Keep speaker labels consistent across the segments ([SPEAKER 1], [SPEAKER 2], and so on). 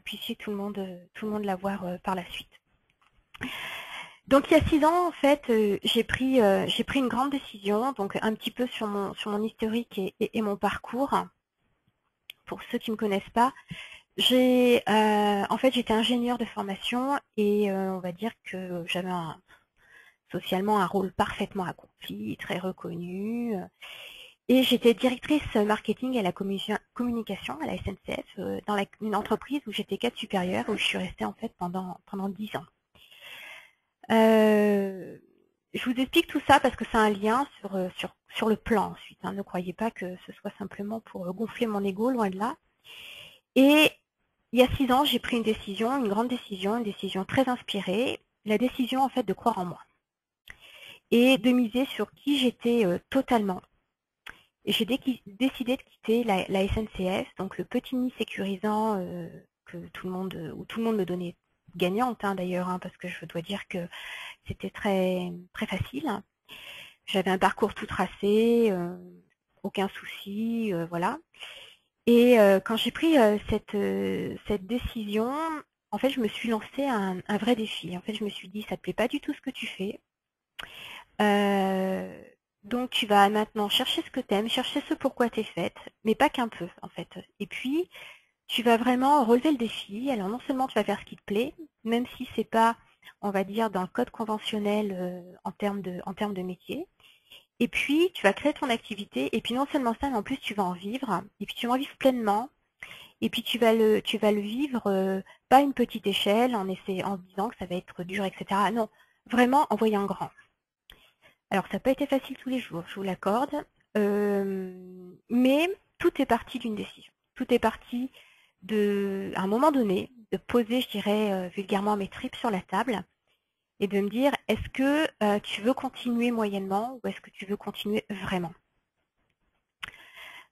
[SPEAKER 1] puissiez tout le monde l'avoir par la suite. Donc il y a 6 ans, en fait, j'ai pris une grande décision, donc un petit peu sur mon historique et mon parcours. Pour ceux qui ne me connaissent pas, en fait, j'étais ingénieure de formation et on va dire que j'avais socialement un rôle parfaitement accompli, très reconnu. Et j'étais directrice marketing à la communication à la SNCF, dans une entreprise où j'étais cadre supérieur, où je suis restée en fait pendant 10 ans. Je vous explique tout ça parce que c'est un lien sur le plan ensuite. Hein. Ne croyez pas que ce soit simplement pour gonfler mon ego, loin de là. Et il y a 6 ans, j'ai pris une décision, une grande décision, une décision très inspirée, la décision en fait de croire en moi et de miser sur qui j'étais totalement. Et j'ai décidé de quitter la SNCF, donc le petit nid sécurisant où tout le monde me donnait gagnante d'ailleurs, parce que je dois dire que c'était très, très facile. J'avais un parcours tout tracé, aucun souci, voilà. Et quand j'ai pris cette décision, en fait, je me suis lancée un vrai défi. En fait, je me suis dit, ça te plaît pas du tout ce que tu fais. Donc tu vas maintenant chercher ce que tu aimes, chercher ce pourquoi tu es faite, mais pas qu'un peu en fait. Et puis tu vas vraiment relever le défi. Alors non seulement tu vas faire ce qui te plaît, même si c'est pas, on va dire, dans le code conventionnel en termes de métier. Et puis tu vas créer ton activité. Et puis non seulement ça, mais en plus tu vas en vivre. Et puis tu vas en vivre pleinement. Et puis tu vas le vivre pas à une petite échelle en disant que ça va être dur, etc. Non, vraiment en voyant grand. Alors, ça n'a pas été facile tous les jours, je vous l'accorde, mais tout est parti d'une décision. Tout est parti à un moment donné, de poser, je dirais vulgairement, mes tripes sur la table et de me dire, est-ce que tu veux continuer moyennement ou est-ce que tu veux continuer vraiment?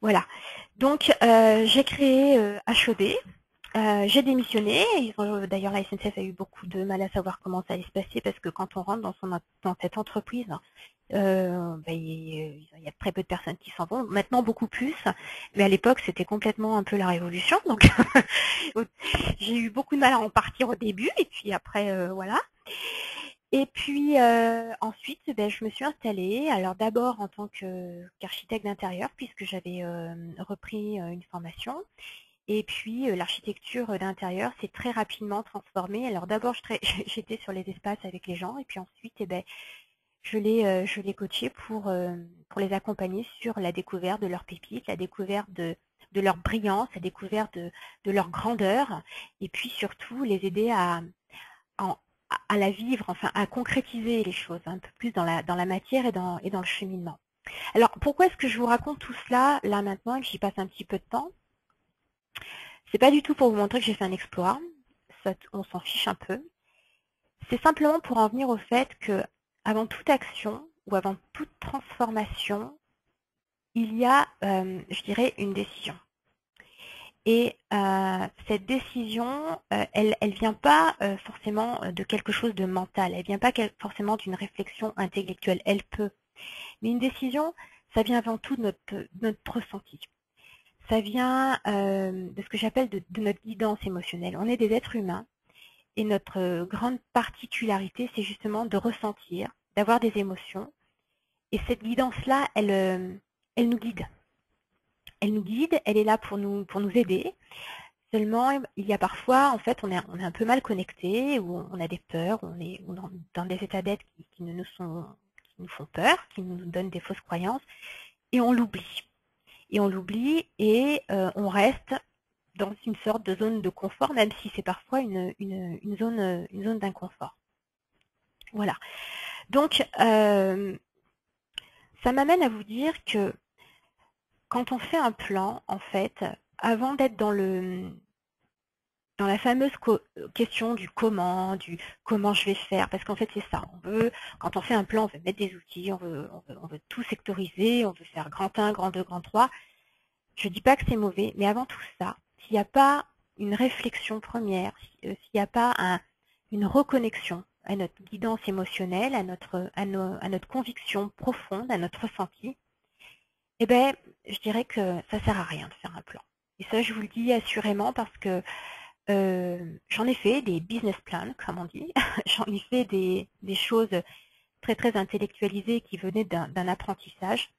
[SPEAKER 1] Voilà. Donc, j'ai créé HOD. J'ai démissionné. D'ailleurs, la SNCF a eu beaucoup de mal à savoir comment ça allait se passer parce que quand on rentre dans cette entreprise, il y a très peu de personnes qui s'en vont. Maintenant, beaucoup plus. Mais à l'époque, c'était complètement un peu la révolution. Donc, j'ai eu beaucoup de mal à en partir au début. Et puis après, voilà. Et puis ensuite, je me suis installée. Alors d'abord en tant qu'architecte d'intérieur, puisque j'avais repris une formation. Et puis l'architecture d'intérieur s'est très rapidement transformée. Alors d'abord, j'étais sur les espaces avec les gens, et puis ensuite, je les coachais pour les accompagner sur la découverte de leurs pépites, la découverte de leur brillance, la découverte de leur grandeur, et puis surtout les aider à la vivre, enfin à concrétiser les choses un peu plus dans la matière et dans le cheminement. Alors pourquoi est-ce que je vous raconte tout cela là maintenant et que j'y passe un petit peu de temps? C'est pas du tout pour vous montrer que j'ai fait un exploit, ça, on s'en fiche un peu. C'est simplement pour en venir au fait que avant toute action ou avant toute transformation, il y a, je dirais, une décision. Et cette décision, elle vient pas forcément de quelque chose de mental, elle vient pas forcément d'une réflexion intellectuelle, elle peut. Mais une décision, ça vient avant tout de notre ressenti. Ça vient de ce que j'appelle de notre guidance émotionnelle. On est des êtres humains et notre grande particularité, c'est justement de ressentir, d'avoir des émotions. Et cette guidance-là, elle nous guide. Elle nous guide, elle est là pour nous aider. Seulement, il y a parfois, en fait, on est un peu mal connecté, ou on a des peurs, on est dans des états d'être qui nous font peur, qui nous donnent des fausses croyances, et on l'oublie. Et on l'oublie et on reste dans une sorte de zone de confort, même si c'est parfois une zone d'inconfort. Voilà. Donc, ça m'amène à vous dire que quand on fait un plan, en fait, avant d'être dans la fameuse question du comment je vais faire, parce qu'en fait c'est ça, quand on fait un plan, on veut mettre des outils, on veut tout sectoriser, on veut faire grand 1, grand 2, grand 3. Je ne dis pas que c'est mauvais, mais avant tout ça, s'il n'y a pas une réflexion première, s'il n'y a pas une reconnexion à notre guidance émotionnelle, à notre conviction profonde, à notre ressenti, eh bien, je dirais que ça ne sert à rien de faire un plan. Et ça, je vous le dis assurément parce que j'en ai fait des business plans, comme on dit. J'en ai fait des choses très très intellectualisées qui venaient d'un apprentissage,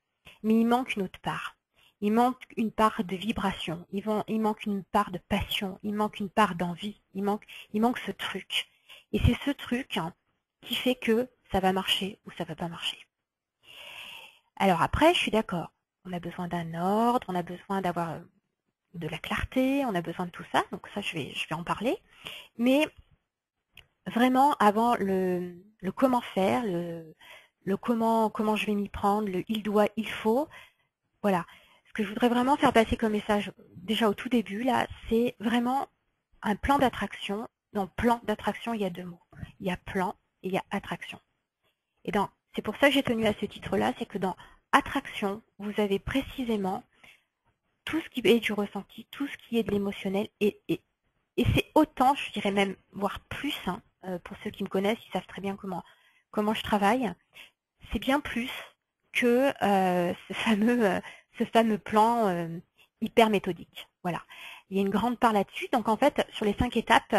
[SPEAKER 1] mais il manque une autre part. Il manque une part de vibration, il manque une part de passion, il manque une part d'envie, il manque ce truc. Et c'est ce truc qui fait que ça va marcher ou ça va pas marcher. Alors après, je suis d'accord, on a besoin d'un ordre, on a besoin d'avoir de la clarté, on a besoin de tout ça, donc ça je vais en parler. Mais vraiment, avant le comment faire, le comment je vais m'y prendre, le il doit, il faut, voilà. Ce que je voudrais vraiment faire passer comme message, déjà au tout début, là, c'est vraiment un plan d'attraction. Dans plan d'attraction, il y a deux mots. Il y a plan et il y a attraction. Et c'est pour ça que j'ai tenu à ce titre-là, c'est que dans attraction, vous avez précisément tout ce qui est du ressenti, tout ce qui est de l'émotionnel, et c'est autant, je dirais même, voire plus, hein, pour ceux qui me connaissent, ils savent très bien comment je travaille, c'est bien plus que ce fameux plan hyper méthodique. Voilà. Il y a une grande part là-dessus. Donc en fait, sur les 5 étapes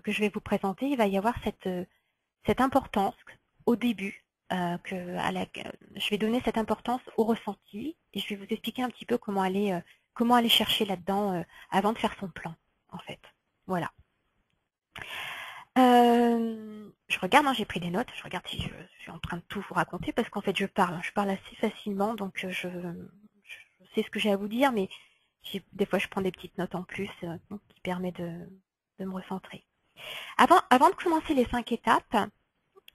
[SPEAKER 1] que je vais vous présenter, il va y avoir cette importance au début, je vais donner cette importance au ressenti et je vais vous expliquer un petit peu comment aller chercher là-dedans avant de faire son plan, en fait. Voilà. Je regarde, hein, j'ai pris des notes, je regarde si je suis en train de tout vous raconter, parce qu'en fait je parle assez facilement, donc je sais ce que j'ai à vous dire, mais des fois je prends des petites notes en plus qui permettent de me recentrer. Avant de commencer les 5 étapes,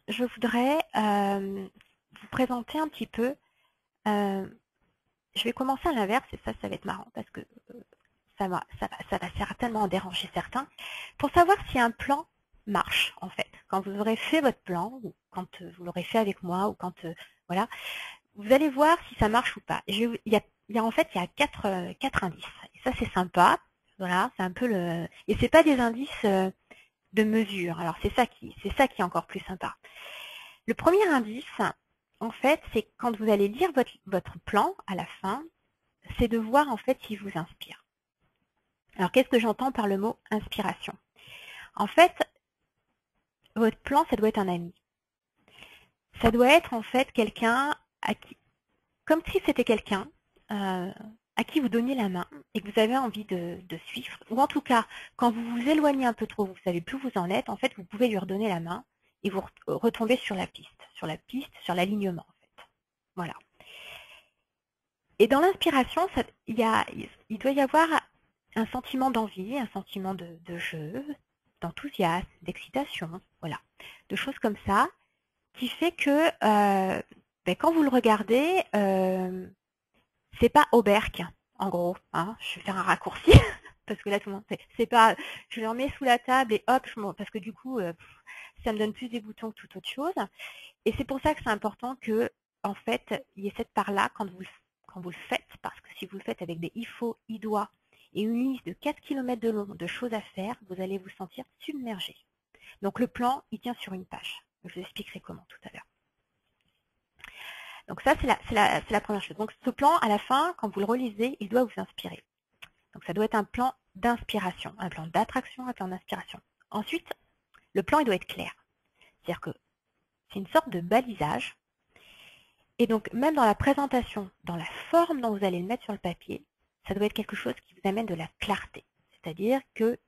[SPEAKER 1] je voudrais vous présenter un petit peu, je vais commencer à l'inverse, et ça va être marrant, parce que ça va certainement en déranger certains, pour savoir si un plan marche, en fait. Quand vous aurez fait votre plan, ou quand vous l'aurez fait avec moi, ou quand, voilà, vous allez voir si ça marche ou pas. En fait, il y a quatre indices. Et ça, c'est sympa. Voilà, c'est un peu le... Et c'est pas des indices de mesure. Alors, c'est ça qui est encore plus sympa. Le premier indice, en fait, c'est quand vous allez lire votre plan à la fin, c'est de voir, en fait, s'il vous inspire. Alors, qu'est-ce que j'entends par le mot inspiration? En fait, votre plan, ça doit être un ami. Ça doit être, en fait, quelqu'un comme si c'était quelqu'un à qui vous donniez la main et que vous avez envie de suivre. Ou en tout cas, quand vous vous éloignez un peu trop, vous ne savez plus où vous en êtes, en fait, vous pouvez lui redonner la main et vous retombez sur la piste, sur l'alignement, en fait. Voilà. Et dans l'inspiration, il doit y avoir un sentiment d'envie, un sentiment de jeu, d'enthousiasme, d'excitation, voilà, de choses comme ça, qui fait que quand vous le regardez, c'est pas Auberk, en gros, hein, je vais faire un raccourci, parce que là tout le monde c'est pas, je le remets sous la table et hop, parce que du coup, ça me donne plus des boutons que toute autre chose. Et c'est pour ça que c'est important que, en fait, il y ait cette part-là quand vous le faites, parce que si vous le faites avec des il faut, il doit, et une liste de 4 km de long de choses à faire, vous allez vous sentir submergé. Donc le plan, il tient sur une page. Je vous expliquerai comment tout à l'heure. Donc ça, c'est la première chose. Donc ce plan, à la fin, quand vous le relisez, il doit vous inspirer. Donc ça doit être un plan d'inspiration, un plan d'attraction, un plan d'inspiration. Ensuite, le plan, il doit être clair. C'est-à-dire que c'est une sorte de balisage. Et donc, même dans la présentation, dans la forme dont vous allez le mettre sur le papier, ça doit être quelque chose qui vous amène de la clarté. C'est-à-dire que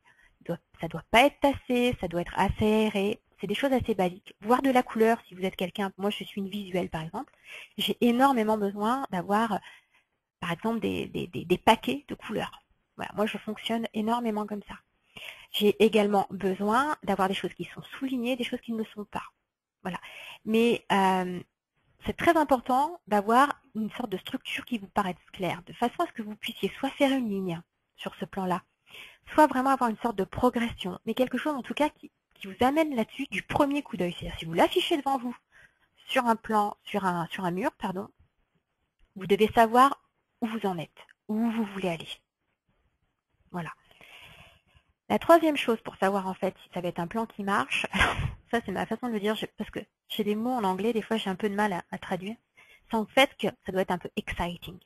[SPEAKER 1] ça ne doit pas être tassé, ça doit être assez aéré. C'est des choses assez basiques. Voir de la couleur, si vous êtes quelqu'un, moi je suis une visuelle par exemple, j'ai énormément besoin d'avoir, par exemple, des paquets de couleurs. Voilà, moi je fonctionne énormément comme ça. J'ai également besoin d'avoir des choses qui sont soulignées, des choses qui ne le sont pas. Voilà. Mais c'est très important d'avoir une sorte de structure qui vous paraisse claire, de façon à ce que vous puissiez soit faire une ligne sur ce plan-là, soit vraiment avoir une sorte de progression, mais quelque chose en tout cas qui vous amène là-dessus du premier coup d'œil. C'est-à-dire si vous l'affichez devant vous sur un plan, sur un mur, pardon, vous devez savoir où vous en êtes, où vous voulez aller. Voilà. La troisième chose pour savoir en fait si ça va être un plan qui marche, ça c'est ma façon de le dire, parce que j'ai des mots en anglais, des fois j'ai un peu de mal à traduire, c'est en fait que ça doit être un peu exciting.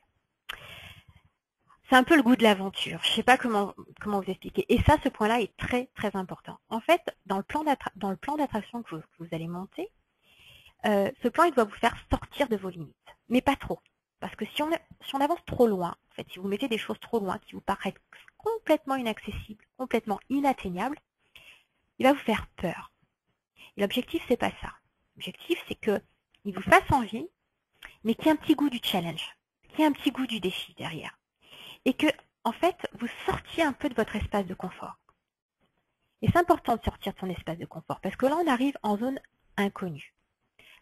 [SPEAKER 1] c'est un peu le goût de l'aventure. Je ne sais pas comment vous expliquer. Et ça, ce point-là est très, très important. En fait, dans le plan d'attraction que vous allez monter, ce plan, il doit vous faire sortir de vos limites. Mais pas trop. Parce que si on avance trop loin, en fait, si vous mettez des choses trop loin, qui vous paraissent complètement inaccessibles, complètement inatteignables, il va vous faire peur. Et l'objectif, c'est pas ça. L'objectif, c'est qu'il vous fasse envie, mais qu'il y ait un petit goût du challenge, qu'il y ait un petit goût du défi derrière. Et que, en fait, vous sortiez un peu de votre espace de confort. Et c'est important de sortir de son espace de confort, parce que là, on arrive en zone inconnue.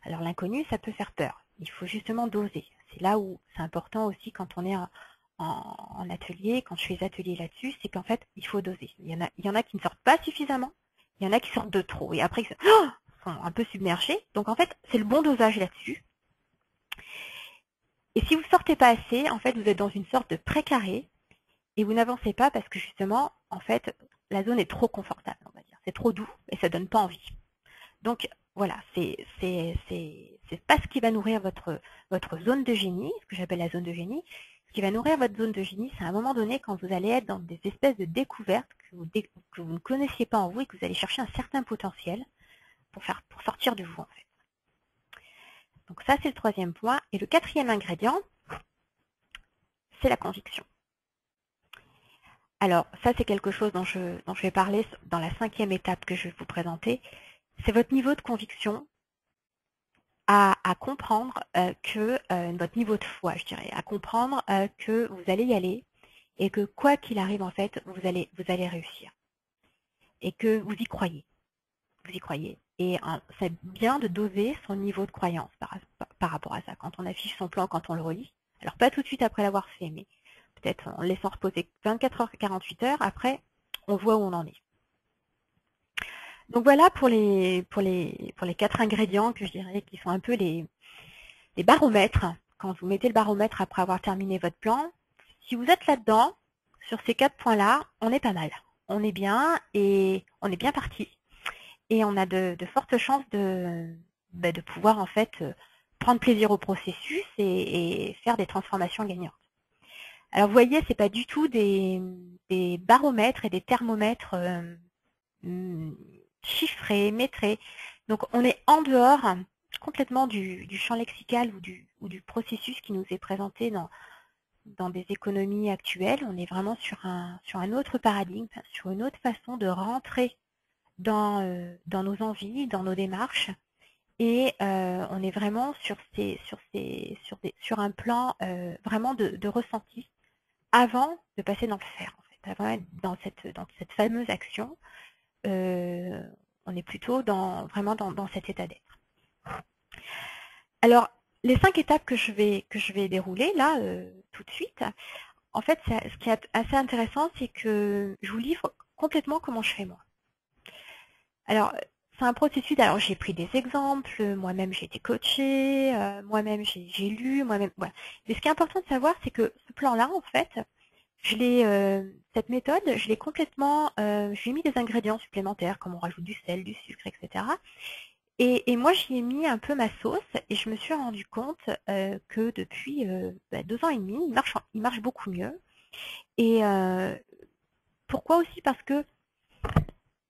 [SPEAKER 1] Alors l'inconnu, ça peut faire peur. Il faut justement doser. C'est là où c'est important aussi quand on est en atelier, quand je fais des ateliers là-dessus, c'est qu'en fait, il faut doser. Il y en a qui ne sortent pas suffisamment, il y en a qui sortent de trop. Et après, ils sont un peu submergés. Donc en fait, c'est le bon dosage là-dessus. Et si vous ne sortez pas assez, en fait, vous êtes dans une sorte de précaré et vous n'avancez pas parce que justement, en fait, la zone est trop confortable, on va dire. C'est trop doux et ça ne donne pas envie. Donc voilà, c'est pas ce qui va nourrir votre zone de génie, ce que j'appelle la zone de génie. Ce qui va nourrir votre zone de génie, c'est à un moment donné quand vous allez être dans des espèces de découvertes que vous ne connaissiez pas en vous et que vous allez chercher un certain potentiel pour sortir de vous en fait. Donc ça, c'est le troisième point. Et le quatrième ingrédient, c'est la conviction. Alors ça, c'est quelque chose dont je vais parler dans la cinquième étape que je vais vous présenter. C'est votre niveau de conviction à comprendre que votre niveau de foi, je dirais, à comprendre que vous allez y aller et que quoi qu'il arrive, en fait, vous allez réussir. Et que vous y croyez. Vous y croyez. Et c'est bien de doser son niveau de croyance par rapport à ça. Quand on affiche son plan, quand on le relit, alors pas tout de suite après l'avoir fait, mais peut-être en le laissant reposer 24 heures, 48 heures, après, on voit où on en est. Donc voilà pour les 4 ingrédients que je dirais qui sont un peu les baromètres. Quand vous mettez le baromètre après avoir terminé votre plan, si vous êtes là-dedans, sur ces 4 points-là, on est pas mal. On est bien et on est bien parti. Et on a de fortes chances de pouvoir en fait prendre plaisir au processus et faire des transformations gagnantes. Alors vous voyez, c'est pas du tout des baromètres et des thermomètres chiffrés, métrés. Donc on est en dehors complètement du champ lexical ou du processus qui nous est présenté dans des économies actuelles. On est vraiment sur un autre paradigme, sur une autre façon de rentrer dans nos envies, dans nos démarches. Et on est vraiment sur un plan vraiment de ressenti avant de passer dans le faire, en fait. Avant dans cette fameuse action, on est plutôt vraiment dans cet état d'être. Alors, les 5 étapes que je vais dérouler là tout de suite, en fait, ce qui est assez intéressant, c'est que je vous livre complètement comment je fais moi. Alors, c'est un processus, alors j'ai pris des exemples, moi-même j'ai été coachée, moi-même j'ai lu, moi-même, voilà. Mais ce qui est important de savoir, c'est que ce plan-là, en fait, cette méthode, je l'ai complètement, j'ai mis des ingrédients supplémentaires, comme on rajoute du sel, du sucre, etc. Et moi, j'y ai mis un peu ma sauce et je me suis rendu compte que depuis 2 ans et demi, il marche beaucoup mieux. Et pourquoi aussi? Parce que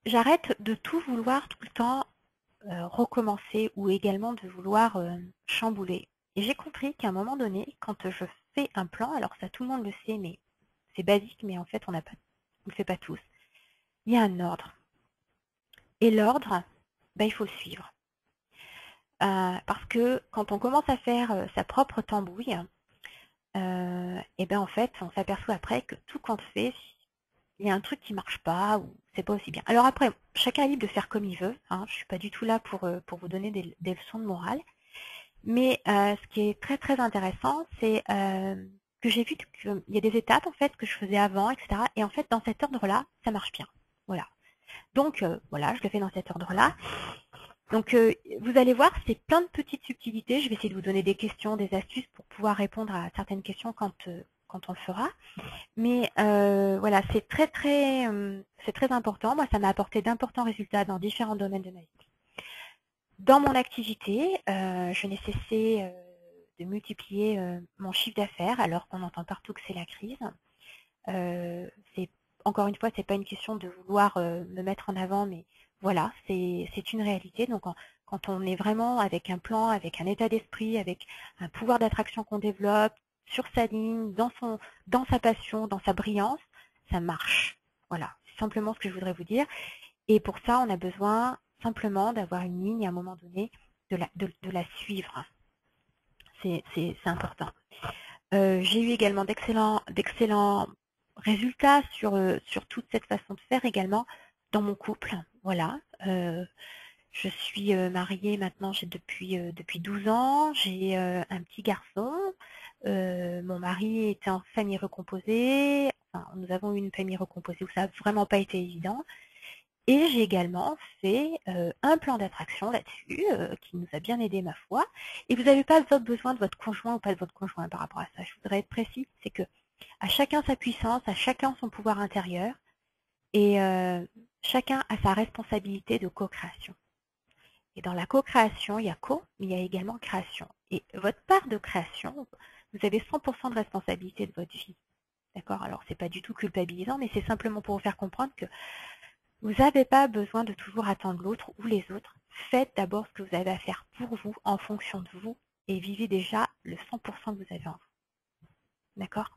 [SPEAKER 1] j'arrête de tout vouloir tout le temps recommencer ou également de vouloir chambouler. Et j'ai compris qu'à un moment donné, quand je fais un plan, alors ça tout le monde le sait, mais c'est basique, mais en fait on ne le fait pas tous. Il y a un ordre. Et l'ordre, il faut le suivre. Parce que quand on commence à faire sa propre tambouille, et en fait on s'aperçoit après que tout compte fait, il y a un truc qui marche pas ou c'est pas aussi bien. Alors après, chacun est libre de faire comme il veut. Hein, je suis pas du tout là pour vous donner des leçons de morale. Mais ce qui est très très intéressant, c'est que j'ai vu qu'il y a des étapes en fait que je faisais avant, etc. Et en fait, dans cet ordre-là, ça marche bien. Voilà. Donc voilà, je le fais dans cet ordre-là. Donc vous allez voir, c'est plein de petites subtilités. Je vais essayer de vous donner des questions, des astuces pour pouvoir répondre à certaines questions quand on le fera. Mais voilà, c'est très important. Moi, ça m'a apporté d'importants résultats dans différents domaines de ma vie. Dans mon activité, je n'ai cessé de multiplier mon chiffre d'affaires alors qu'on entend partout que c'est la crise. Encore une fois, c'est pas une question de vouloir me mettre en avant, mais voilà, c'est une réalité. Donc quand on est vraiment avec un plan, avec un état d'esprit, avec un pouvoir d'attraction qu'on développe, sur sa ligne, dans sa passion, dans sa brillance, ça marche. Voilà, c'est simplement ce que je voudrais vous dire. Et pour ça, on a besoin simplement d'avoir une ligne à un moment donné, de la suivre. C'est important. J'ai eu également d'excellents résultats sur toute cette façon de faire également dans mon couple. Voilà. Je suis mariée maintenant depuis 12 ans. J'ai un petit garçon. Mon mari était en famille recomposée. Enfin, nous avons eu une famille recomposée où ça n'a vraiment pas été évident. Et j'ai également fait un plan d'attraction là-dessus, qui nous a bien aidé ma foi. Et vous n'avez pas besoin de votre conjoint ou pas de votre conjoint par rapport à ça. Je voudrais être précis, c'est que à chacun sa puissance, à chacun son pouvoir intérieur, et chacun a sa responsabilité de co-création. Et dans la co-création, il y a co, mais il y a également création. Et votre part de création, vous avez 100% de responsabilité de votre vie. D'accord? Alors, c'est pas du tout culpabilisant, mais c'est simplement pour vous faire comprendre que vous n'avez pas besoin de toujours attendre l'autre ou les autres. Faites d'abord ce que vous avez à faire pour vous, en fonction de vous, et vivez déjà le 100% que vous avez en vous. D'accord?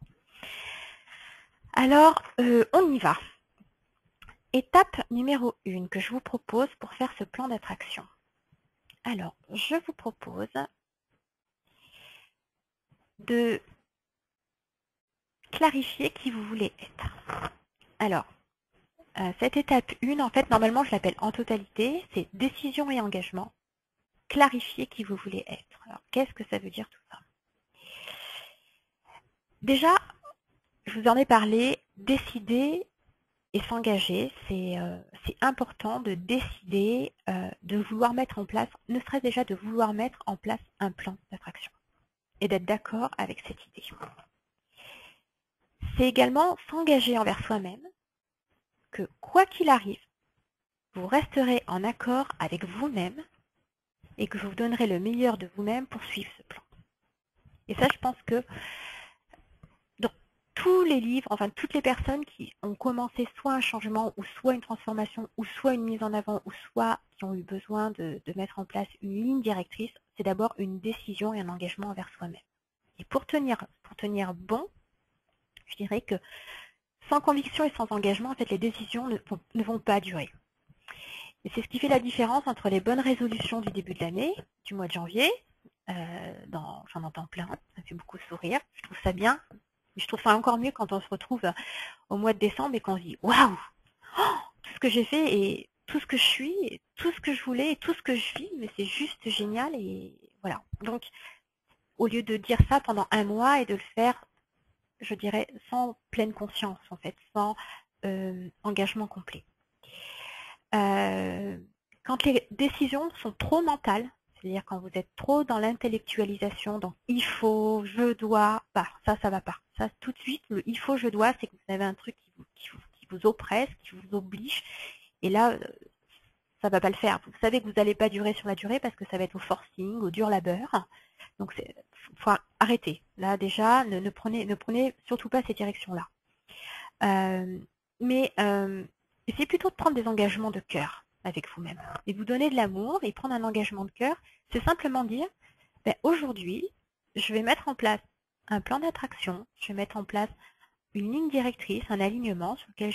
[SPEAKER 1] Alors, on y va. Étape numéro 1 que je vous propose pour faire ce plan d'attraction. Alors, je vous propose de clarifier qui vous voulez être. Alors, cette étape 1, en fait, normalement, je l'appelle en totalité, c'est décision et engagement. Clarifier qui vous voulez être. Alors, qu'est-ce que ça veut dire tout ça? Déjà, je vous en ai parlé, décider et s'engager, c'est important de décider, de vouloir mettre en place, ne serait-ce déjà de vouloir mettre en place un plan d'attraction et d'être d'accord avec cette idée. C'est également s'engager envers soi-même que quoi qu'il arrive, vous resterez en accord avec vous-même et que vous donnerez le meilleur de vous-même pour suivre ce plan. Et ça, je pense que dans tous les livres, enfin toutes les personnes qui ont commencé soit un changement, ou soit une transformation, ou soit une mise en avant, ou soit qui ont eu besoin de mettre en place une ligne directrice, c'est d'abord une décision et un engagement envers soi-même. Et pour tenir bon, je dirais que sans conviction et sans engagement, en fait, les décisions ne vont pas durer. Et c'est ce qui fait la différence entre les bonnes résolutions du début de l'année, du mois de janvier, j'en entends plein, ça fait beaucoup sourire, je trouve ça bien. Je trouve ça encore mieux quand on se retrouve au mois de décembre et qu'on se dit « Waouh, tout ce que j'ai fait et tout ce que je suis, et tout ce que je voulais et tout ce que je vis, mais c'est juste génial » et voilà. Donc, au lieu de dire ça pendant un mois et de le faire, je dirais, sans pleine conscience en fait, sans engagement complet. Quand les décisions sont trop mentales, c'est-à-dire quand vous êtes trop dans l'intellectualisation, donc il faut, je dois, bah, ça va pas. Ça, tout de suite, le il faut, je dois, c'est que vous avez un truc qui vous oppresse, qui vous oblige, et là, ça va pas le faire. Vous savez que vous n'allez pas durer sur la durée parce que ça va être au forcing, au dur labeur. Donc, faut arrêter. Là, déjà, ne prenez surtout pas cette direction-là. Mais essayez plutôt de prendre des engagements de cœur avec vous-même et vous donner de l'amour et prendre un engagement de cœur, c'est simplement dire ben, aujourd'hui, je vais mettre en place un plan d'attraction, je vais mettre en place une ligne directrice, un alignement sur lequel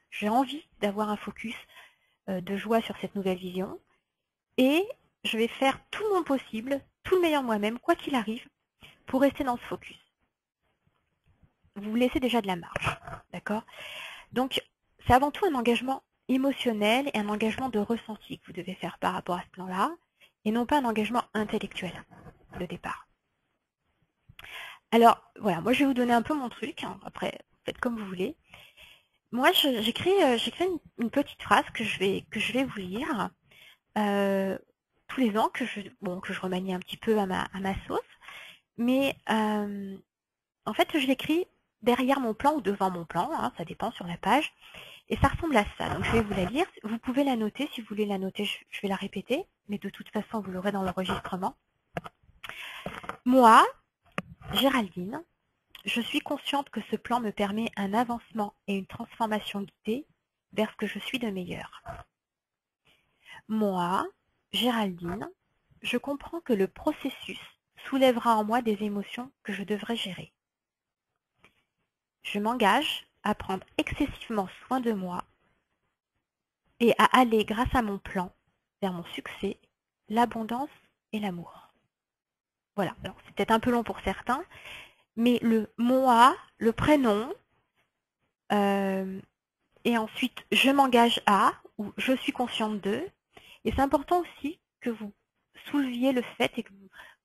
[SPEAKER 1] j'ai envie d'avoir un focus de joie sur cette nouvelle vision et je vais faire tout mon possible, tout le meilleur de moi-même, quoi qu'il arrive, pour rester dans ce focus. Vous vous laissez déjà de la marge, d'accord? Donc, c'est avant tout un engagement émotionnel et un engagement de ressenti que vous devez faire par rapport à ce plan-là, et non pas un engagement intellectuel de départ. Alors, voilà, moi je vais vous donner un peu mon truc, hein, après, faites comme vous voulez. Moi, j'écris une petite phrase que je vais vous lire tous les ans, que je remanie un petit peu à ma sauce, mais en fait, je l'écris derrière mon plan ou devant mon plan, hein, ça dépend sur la page. Et ça ressemble à ça. Donc je vais vous la lire. Vous pouvez la noter. Si vous voulez la noter, je vais la répéter. Mais de toute façon, vous l'aurez dans l'enregistrement. Moi, Géraldine, Je suis consciente que ce plan me permet un avancement et une transformation guidée vers ce que je suis de meilleur. Moi, Géraldine, je comprends que le processus soulèvera en moi des émotions que je devrais gérer. Je m'engage à prendre excessivement soin de moi et à aller, grâce à mon plan, vers mon succès, l'abondance et l'amour. Voilà, alors c'est peut-être un peu long pour certains, mais le moi, le prénom, et ensuite je m'engage à, ou je suis consciente de, et c'est important aussi que vous souleviez le fait et que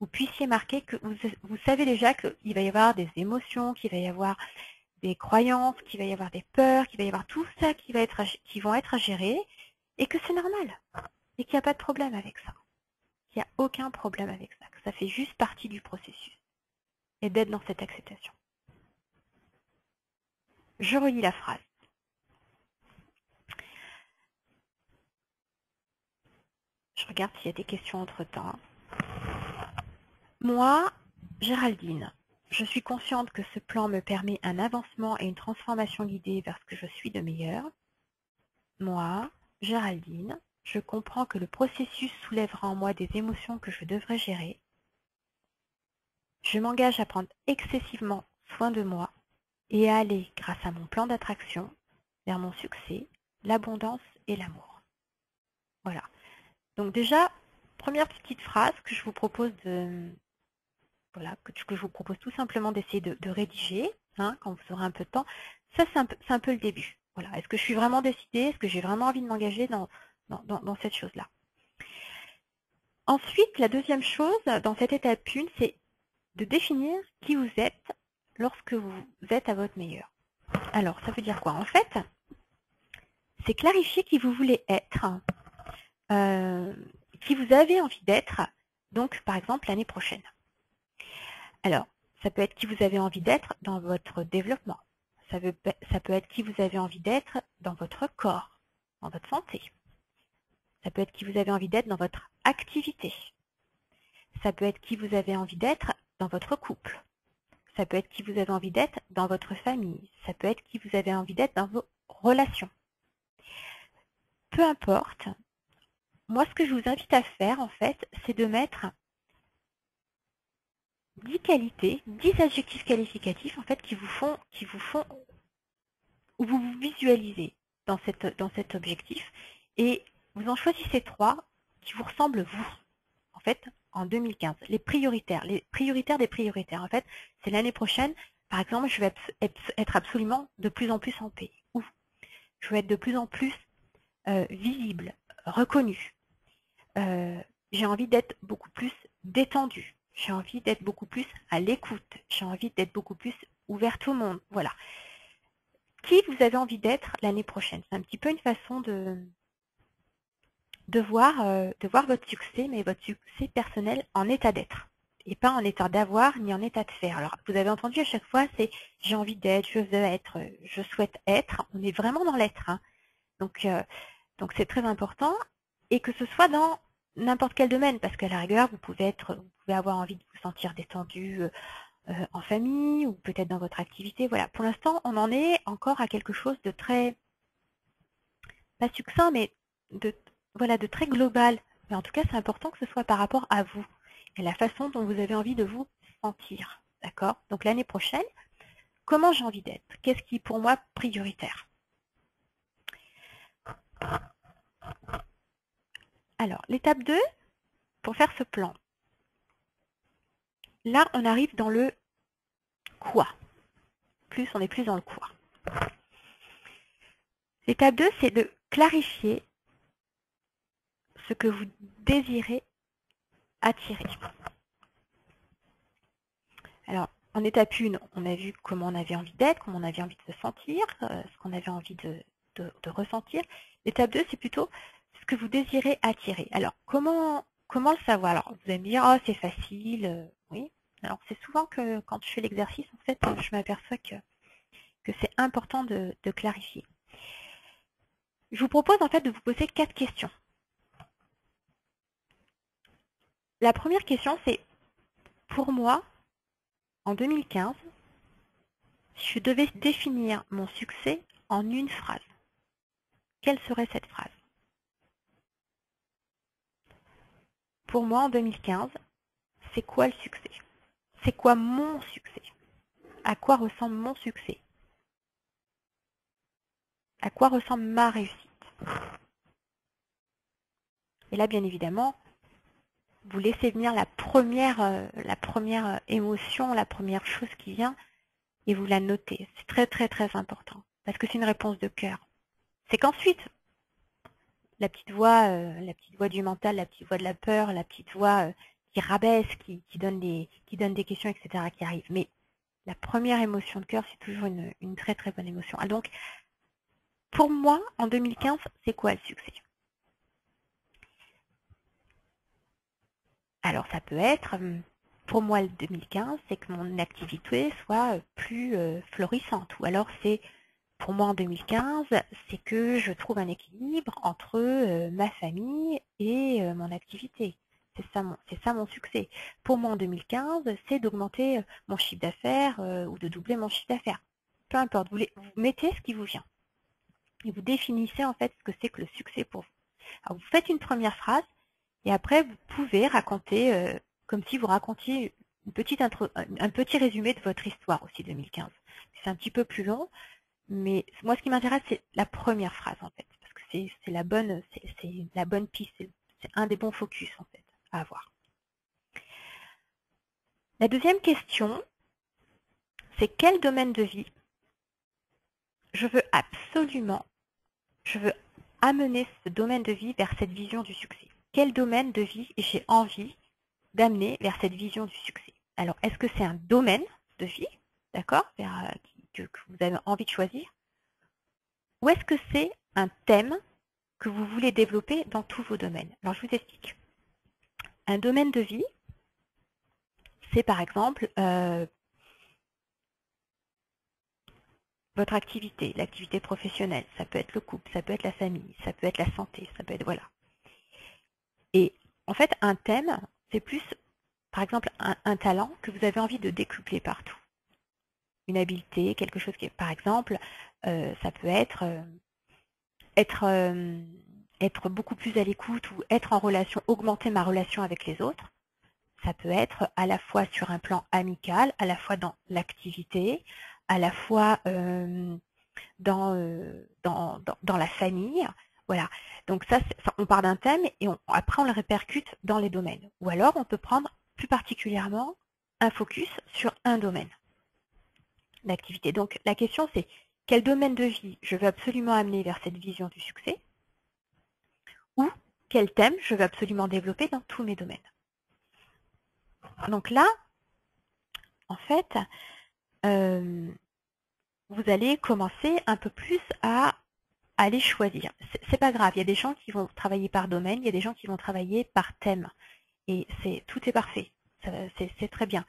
[SPEAKER 1] vous puissiez marquer que vous savez déjà qu'il va y avoir des émotions, qu'il va y avoir des croyances, qu'il va y avoir des peurs, qu'il va y avoir tout ça qui vont être à gérer, et que c'est normal, et qu'il n'y a pas de problème avec ça. Il n'y a aucun problème avec ça, que ça fait juste partie du processus, et d'être dans cette acceptation. Je relis la phrase. Je regarde s'il y a des questions entre-temps. Moi, Géraldine, je suis consciente que ce plan me permet un avancement et une transformation guidée vers ce que je suis de meilleur. Moi, Géraldine, je comprends que le processus soulèvera en moi des émotions que je devrais gérer. Je m'engage à prendre excessivement soin de moi et à aller, grâce à mon plan d'attraction, vers mon succès, l'abondance et l'amour. Voilà. Donc déjà, première petite phrase que je vous propose que je vous propose tout simplement d'essayer de rédiger, quand vous aurez un peu de temps. Ça, c'est un peu le début. Voilà. Est-ce que je suis vraiment décidée? Est-ce que j'ai vraiment envie de m'engager dans cette chose-là? Ensuite, la deuxième chose, dans cette étape 1, c'est de définir qui vous êtes lorsque vous êtes à votre meilleur. Alors, ça veut dire quoi? En fait, c'est clarifier qui vous voulez être, qui vous avez envie d'être, donc par exemple l'année prochaine. Alors, ça peut être qui vous avez envie d'être dans votre développement. Ça peut être qui vous avez envie d'être dans votre corps, dans votre santé. Ça peut être qui vous avez envie d'être dans votre activité. Ça peut être qui vous avez envie d'être dans votre couple. Ça peut être qui vous avez envie d'être dans votre famille. Ça peut être qui vous avez envie d'être dans vos relations. Peu importe. Moi, ce que je vous invite à faire, en fait, c'est de mettre 10 qualités, 10 adjectifs qualificatifs, en fait, qui vous font, où vous vous visualisez dans cet objectif. Et vous en choisissez 3 qui vous ressemblent, vous, en fait, en 2015. Les prioritaires des prioritaires. En fait, c'est l'année prochaine, par exemple, je vais être absolument de plus en plus en paix. Ou je vais être de plus en plus visible, reconnue. J'ai envie d'être beaucoup plus détendue. J'ai envie d'être beaucoup plus à l'écoute. J'ai envie d'être beaucoup plus ouverte au monde. Voilà. Qui vous avez envie d'être l'année prochaine? C'est un petit peu une façon de voir votre succès, mais votre succès personnel en état d'être. Et pas en état d'avoir, ni en état de faire. Alors, vous avez entendu à chaque fois, c'est j'ai envie d'être, je veux être, je souhaite être. On est vraiment dans l'être. Donc c'est très important. Et que ce soit dans n'importe quel domaine, parce qu'à la rigueur, vous pouvez avoir envie de vous sentir détendu en famille, ou peut-être dans votre activité. Voilà. Pour l'instant, on en est encore à quelque chose de très, pas succinct, mais de très global. Mais en tout cas, c'est important que ce soit par rapport à vous et la façon dont vous avez envie de vous sentir. D'accord? Donc l'année prochaine, comment j'ai envie d'être? Qu'est-ce qui est pour moi prioritaire? Alors, l'étape 2, pour faire ce plan. Là, on arrive dans le quoi. On est plus dans le quoi. L'étape 2, c'est de clarifier ce que vous désirez attirer. Alors, en étape 1, on a vu comment on avait envie d'être, comment on avait envie de se sentir, ce qu'on avait envie de ressentir. L'étape 2, c'est plutôt ce que vous désirez attirer. Alors, comment le savoir? Alors, vous allez me dire, oh, c'est facile, oui. Alors, c'est souvent que quand je fais l'exercice, en fait, je m'aperçois que c'est important de clarifier. Je vous propose en fait de vous poser 4 questions. La première question, c'est, pour moi, en 2015, Si je devais définir mon succès en une phrase, quelle serait cette phrase? Pour moi, en 2015, c'est quoi le succès? C'est quoi mon succès? À quoi ressemble mon succès? À quoi ressemble ma réussite? Et là, bien évidemment, vous laissez venir la première émotion, la première chose qui vient, et vous la notez. C'est très très très important, parce que c'est une réponse de cœur. C'est qu'ensuite, la petite voix du mental, la petite voix de la peur, la petite voix qui rabaisse, qui donne des questions, etc., qui arrivent. Mais la première émotion de cœur, c'est toujours une très très bonne émotion. Ah, donc, pour moi, en 2015, c'est quoi le succès? Alors, ça peut être, pour moi, le 2015, c'est que mon activité soit plus florissante. Ou alors, c'est, pour moi, en 2015, c'est que je trouve un équilibre entre ma famille et mon activité. C'est ça mon succès. Pour moi, en 2015, c'est d'augmenter mon chiffre d'affaires ou de doubler mon chiffre d'affaires. Peu importe, vous mettez ce qui vous vient. Et vous définissez en fait ce que c'est que le succès pour vous. Alors, vous faites une première phrase et après, vous pouvez raconter, comme si vous racontiez un petit résumé de votre histoire aussi 2015. C'est un petit peu plus long, mais moi, ce qui m'intéresse, c'est la première phrase en fait, parce que c'est la bonne piste, c'est un des bons focus en fait à avoir. La deuxième question, c'est quel domaine de vie je veux amener ce domaine de vie vers cette vision du succès. Quel domaine de vie j'ai envie d'amener vers cette vision du succès? Alors, est-ce que c'est un domaine de vie, d'accord, que vous avez envie de choisir? Ou est-ce que c'est un thème que vous voulez développer dans tous vos domaines? Alors, je vous explique. Un domaine de vie, c'est par exemple votre activité, l'activité professionnelle. Ça peut être le couple, ça peut être la famille, ça peut être la santé, ça peut être, voilà. Et en fait, un thème, c'est plus, par exemple, un talent que vous avez envie de décupler partout. Une habileté, quelque chose qui est, par exemple, ça peut être beaucoup plus à l'écoute ou être en relation, augmenter ma relation avec les autres. Ça peut être à la fois sur un plan amical, à la fois dans l'activité, à la fois dans la famille. Voilà. Donc ça, on part d'un thème et après on le répercute dans les domaines. Ou alors on peut prendre plus particulièrement un focus sur un domaine d'activité. Donc la question c'est quel domaine de vie je veux absolument amener vers cette vision du succès ou quel thème je veux absolument développer dans tous mes domaines. Donc là, en fait, vous allez commencer un peu plus à aller choisir. C'est pas grave, il y a des gens qui vont travailler par domaine, il y a des gens qui vont travailler par thème. Et tout est parfait, c'est très bien.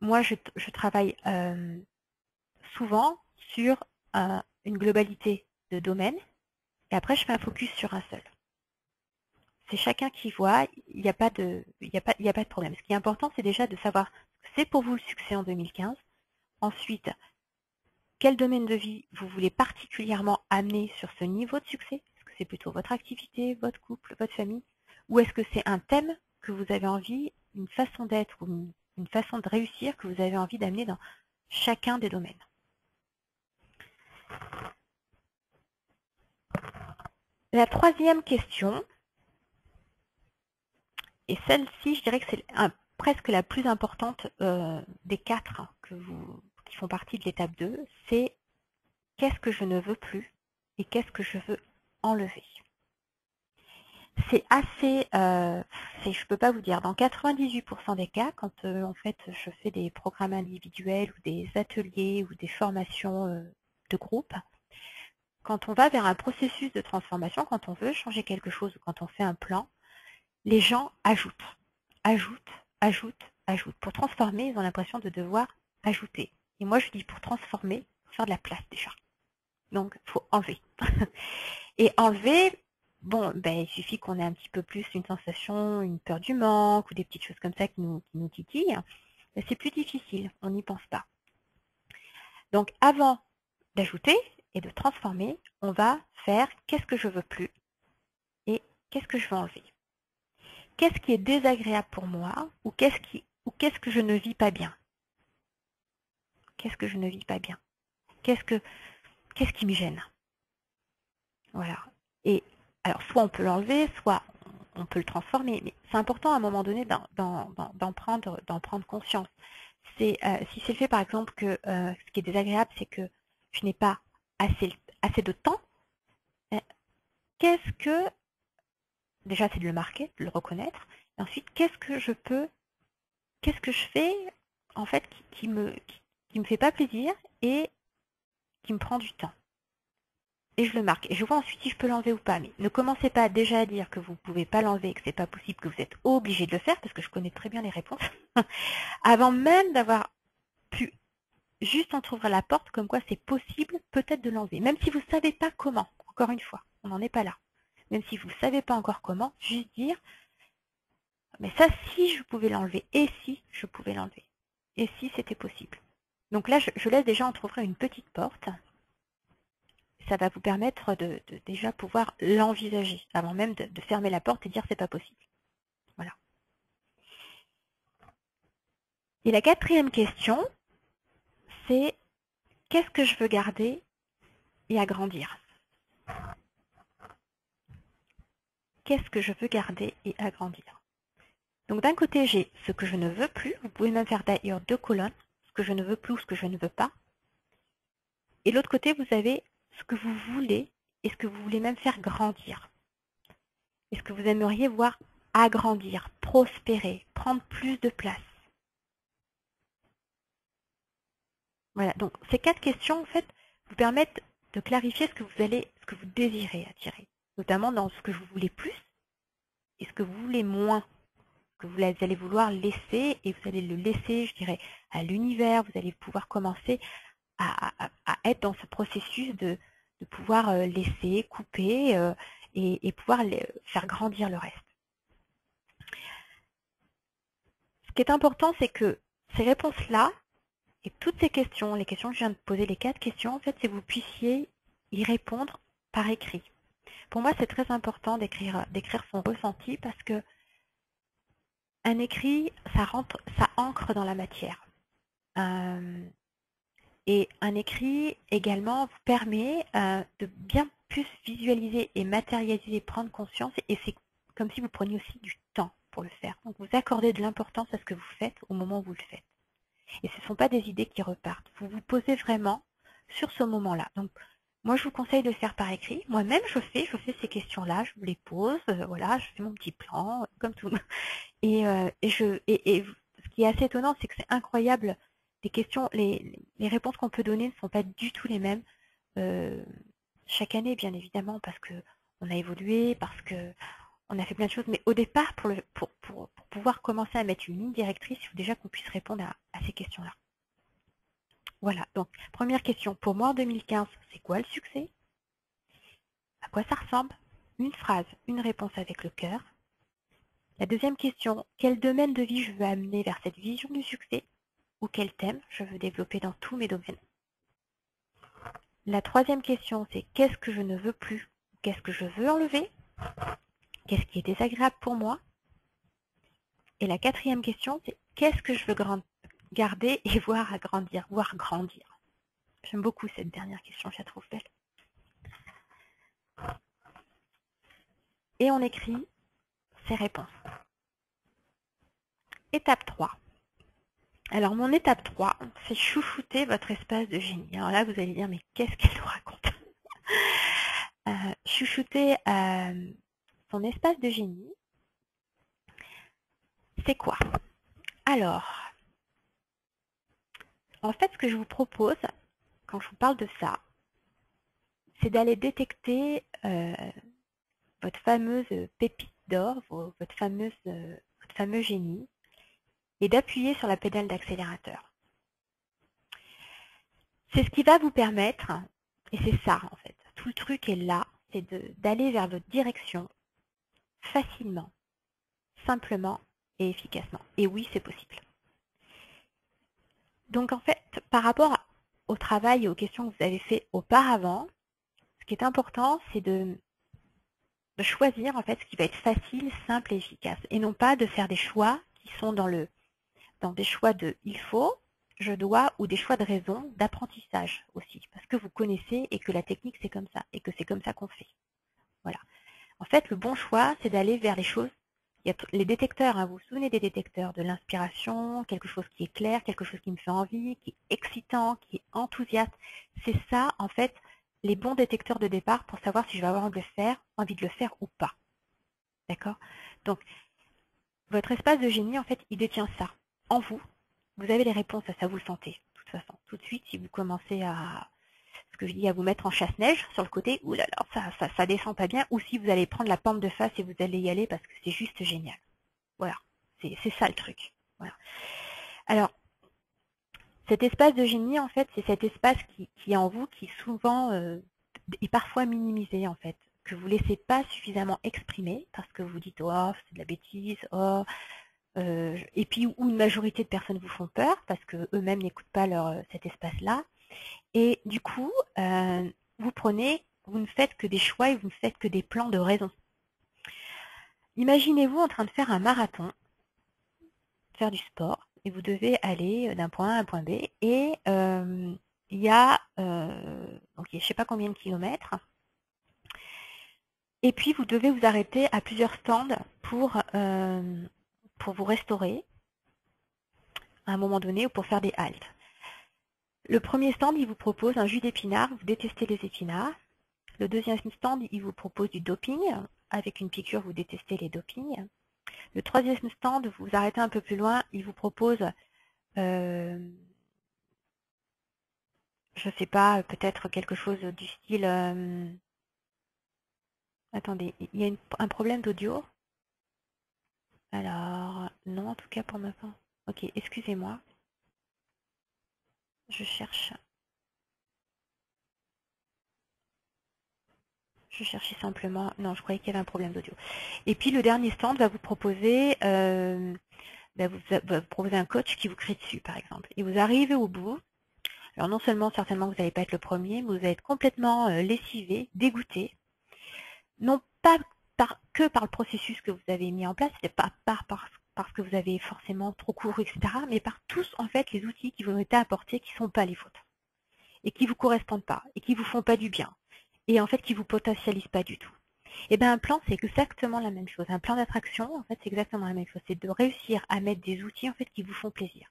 [SPEAKER 1] Moi, je travaille souvent sur une globalité de domaines et après je fais un focus sur un seul. C'est chacun qui voit, il n'y a pas de problème. Ce qui est important, c'est déjà de savoir ce que c'est pour vous le succès en 2015. Ensuite, quel domaine de vie vous voulez particulièrement amener sur ce niveau de succès? Est-ce que c'est plutôt votre activité, votre couple, votre famille? Ou est-ce que c'est un thème que vous avez envie, une façon d'être ou une façon de réussir que vous avez envie d'amener dans chacun des domaines? La troisième question, et celle-ci, je dirais que c'est presque la plus importante des quatre qui font partie de l'étape 2, c'est qu'est-ce que je ne veux plus et qu'est-ce que je veux enlever. C'est assez, je ne peux pas vous dire, dans 98% des cas, quand en fait je fais des programmes individuels ou des ateliers ou des formations de groupe, quand on va vers un processus de transformation, quand on veut changer quelque chose, quand on fait un plan, les gens ajoutent. Pour transformer, ils ont l'impression de devoir ajouter. Et moi je dis pour transformer, il faut faire de la place déjà. Donc il faut enlever. Et enlever, bon, il suffit qu'on ait un petit peu plus une sensation, une peur du manque ou des petites choses comme ça qui nous titillent. C'est plus difficile, on n'y pense pas. Donc avant d'ajouter et de transformer, on va faire qu'est-ce que je veux plus et qu'est-ce que je veux enlever. Qu'est-ce qui est désagréable pour moi ou qu'est-ce que je ne vis pas bien. Qu'est-ce que je ne vis pas bien. Qu'est-ce qui me gêne. Voilà. Et alors soit on peut l'enlever, soit on peut le transformer, mais c'est important à un moment donné d'en prendre conscience. Si c'est le fait par exemple que ce qui est désagréable, c'est que je n'ai pas assez de temps, qu'est-ce que, déjà c'est de le marquer, de le reconnaître, et ensuite qu'est-ce que je fais en fait qui me fait pas plaisir et qui me prend du temps. Et je le marque. Et je vois ensuite si je peux l'enlever ou pas. Mais ne commencez pas déjà à dire que vous ne pouvez pas l'enlever, que c'est pas possible, que vous êtes obligé de le faire, parce que je connais très bien les réponses, avant même d'avoir pu juste entrouvrir la porte, comme quoi c'est possible peut-être de l'enlever. Même si vous ne savez pas comment, encore une fois, on n'en est pas là. Même si vous ne savez pas encore comment, juste dire, mais ça, si je pouvais l'enlever, et si je pouvais l'enlever, et si c'était possible. Donc là, je laisse déjà entrouvrir une petite porte. Ça va vous permettre de déjà pouvoir l'envisager, avant même de fermer la porte et dire c'est pas possible. Voilà. Et la quatrième question, c'est qu'est-ce que je veux garder et agrandir? Qu'est-ce que je veux garder et agrandir? Donc d'un côté, j'ai ce que je ne veux plus. Vous pouvez même faire d'ailleurs 2 colonnes, ce que je ne veux plus ou ce que je ne veux pas. Et de l'autre côté, vous avez ce que vous voulez et ce que vous voulez même faire grandir. Et ce que vous aimeriez voir agrandir, prospérer, prendre plus de place. Voilà, donc ces 4 questions, en fait, vous permettent de clarifier ce que vous désirez attirer. Notamment dans ce que vous voulez plus et ce que vous voulez moins. Que vous allez vouloir laisser, et vous allez le laisser, je dirais, à l'univers. Vous allez pouvoir commencer à être dans ce processus de pouvoir laisser, couper et pouvoir faire grandir le reste. Ce qui est important, c'est que ces réponses-là, et toutes ces questions, les questions que je viens de poser, les 4 questions, en fait, c'est que vous puissiez y répondre par écrit. Pour moi, c'est très important d'écrire son ressenti parce que un écrit, ça ancre dans la matière. Et un écrit également vous permet de bien plus visualiser et matérialiser, prendre conscience, et c'est comme si vous preniez aussi du temps pour le faire. Donc vous accordez de l'importance à ce que vous faites au moment où vous le faites. Et ce ne sont pas des idées qui repartent. Vous vous posez vraiment sur ce moment-là. Donc moi, je vous conseille de le faire par écrit. Moi-même, je fais ces questions-là, je vous les pose, voilà, je fais mon petit plan, comme tout. Et ce qui est assez étonnant, c'est que c'est incroyable. Les questions, les réponses qu'on peut donner ne sont pas du tout les mêmes. Chaque année, bien évidemment, parce qu'on a évolué, parce qu'on a fait plein de choses. Mais au départ, pour pouvoir commencer à mettre une ligne directrice, il faut déjà qu'on puisse répondre à ces questions-là. Voilà, donc première question. Pour moi, en 2015, c'est quoi le succès? À quoi ça ressemble? Une phrase, une réponse avec le cœur. La deuxième question, quel domaine de vie je veux amener vers cette vision du succès? Ou quel thème je veux développer dans tous mes domaines? La troisième question, c'est qu'est-ce que je ne veux plus? Qu'est-ce que je veux enlever? Qu'est-ce qui est désagréable pour moi? Et la quatrième question, c'est qu'est-ce que je veux garder et voir agrandir, voir grandir? J'aime beaucoup cette dernière question, je la trouve belle. Et on écrit ses réponses. Étape 3. Alors mon étape 3, c'est chouchouter votre espace de génie. Alors là, vous allez dire, mais qu'est-ce qu'elle nous raconte? Chouchouter son espace de génie, c'est quoi? Alors, en fait, ce que je vous propose, quand je vous parle de ça, c'est d'aller détecter votre fameuse pépite d'or, votre fameux génie, et d'appuyer sur la pédale d'accélérateur. C'est ce qui va vous permettre, et c'est ça en fait, tout le truc est là, c'est d'aller vers votre direction facilement, simplement et efficacement. Et oui, c'est possible. Donc en fait, par rapport au travail et aux questions que vous avez fait auparavant, ce qui est important, c'est de choisir en fait ce qui va être facile, simple et efficace. Et non pas de faire des choix qui sont dans des choix de il faut, je dois ou des choix de raison, d'apprentissage aussi. Parce que vous connaissez et que la technique c'est comme ça et que c'est comme ça qu'on fait. Voilà. En fait, le bon choix, c'est d'aller vers les choses. Il y a les détecteurs, hein, vous vous souvenez des détecteurs, de l'inspiration, quelque chose qui est clair, quelque chose qui me fait envie, qui est excitant, qui est enthousiaste. C'est ça, en fait, les bons détecteurs de départ pour savoir si je vais avoir envie de le faire ou pas. D'accord? Donc, votre espace de génie, en fait, il détient ça en vous. Vous avez les réponses à ça, vous le sentez, de toute façon. Tout de suite, si vous commencez à, ce que je dis, à vous mettre en chasse-neige sur le côté, oulala, ça descend pas bien, ou si vous allez prendre la pente de face et vous allez y aller parce que c'est juste génial. Voilà, c'est ça le truc. Voilà. Alors, cet espace de génie, en fait, c'est cet espace qui est en vous, qui souvent est parfois minimisé, en fait, que vous ne laissez pas suffisamment exprimer, parce que vous dites, oh, c'est de la bêtise, oh, et puis où une majorité de personnes vous font peur, parce qu'eux-mêmes n'écoutent pas cet espace-là. Et du coup, vous ne faites que des choix et vous ne faites que des plans de raison. Imaginez-vous en train de faire un marathon, faire du sport, et vous devez aller d'un point A à un point B, et il y a, donc, je ne sais pas combien de kilomètres, et puis vous devez vous arrêter à plusieurs stands pour vous restaurer à un moment donné ou pour faire des haltes. Le premier stand, il vous propose un jus d'épinards, vous détestez les épinards. Le deuxième stand, il vous propose du doping. Avec une piqûre, vous détestez les dopings. Le troisième stand, vous vous arrêtez un peu plus loin, il vous propose, je ne sais pas, peut-être quelque chose du style... attendez, il y a un problème d'audio. Alors, non, en tout cas pour ma part. Ok, excusez-moi. Je cherchais simplement... Non, je croyais qu'il y avait un problème d'audio. Et puis le dernier stand va vous proposer... vous proposer un coach qui vous crie dessus, par exemple. Et vous arrivez au bout. Alors non seulement, certainement, vous n'allez pas être le premier, mais vous allez être complètement lessivé, dégoûté. Non pas que par le processus que vous avez mis en place, c'est pas parce que vous avez forcément trop couru, etc., mais par tous, en fait, les outils qui vous ont été apportés qui ne sont pas les vôtres. Et qui ne vous correspondent pas, et qui ne vous font pas du bien. Et en fait, qui ne vous potentialisent pas du tout. Et bien un plan, c'est exactement la même chose. Un plan d'attraction, en fait, c'est exactement la même chose. C'est de réussir à mettre des outils, en fait, qui vous font plaisir.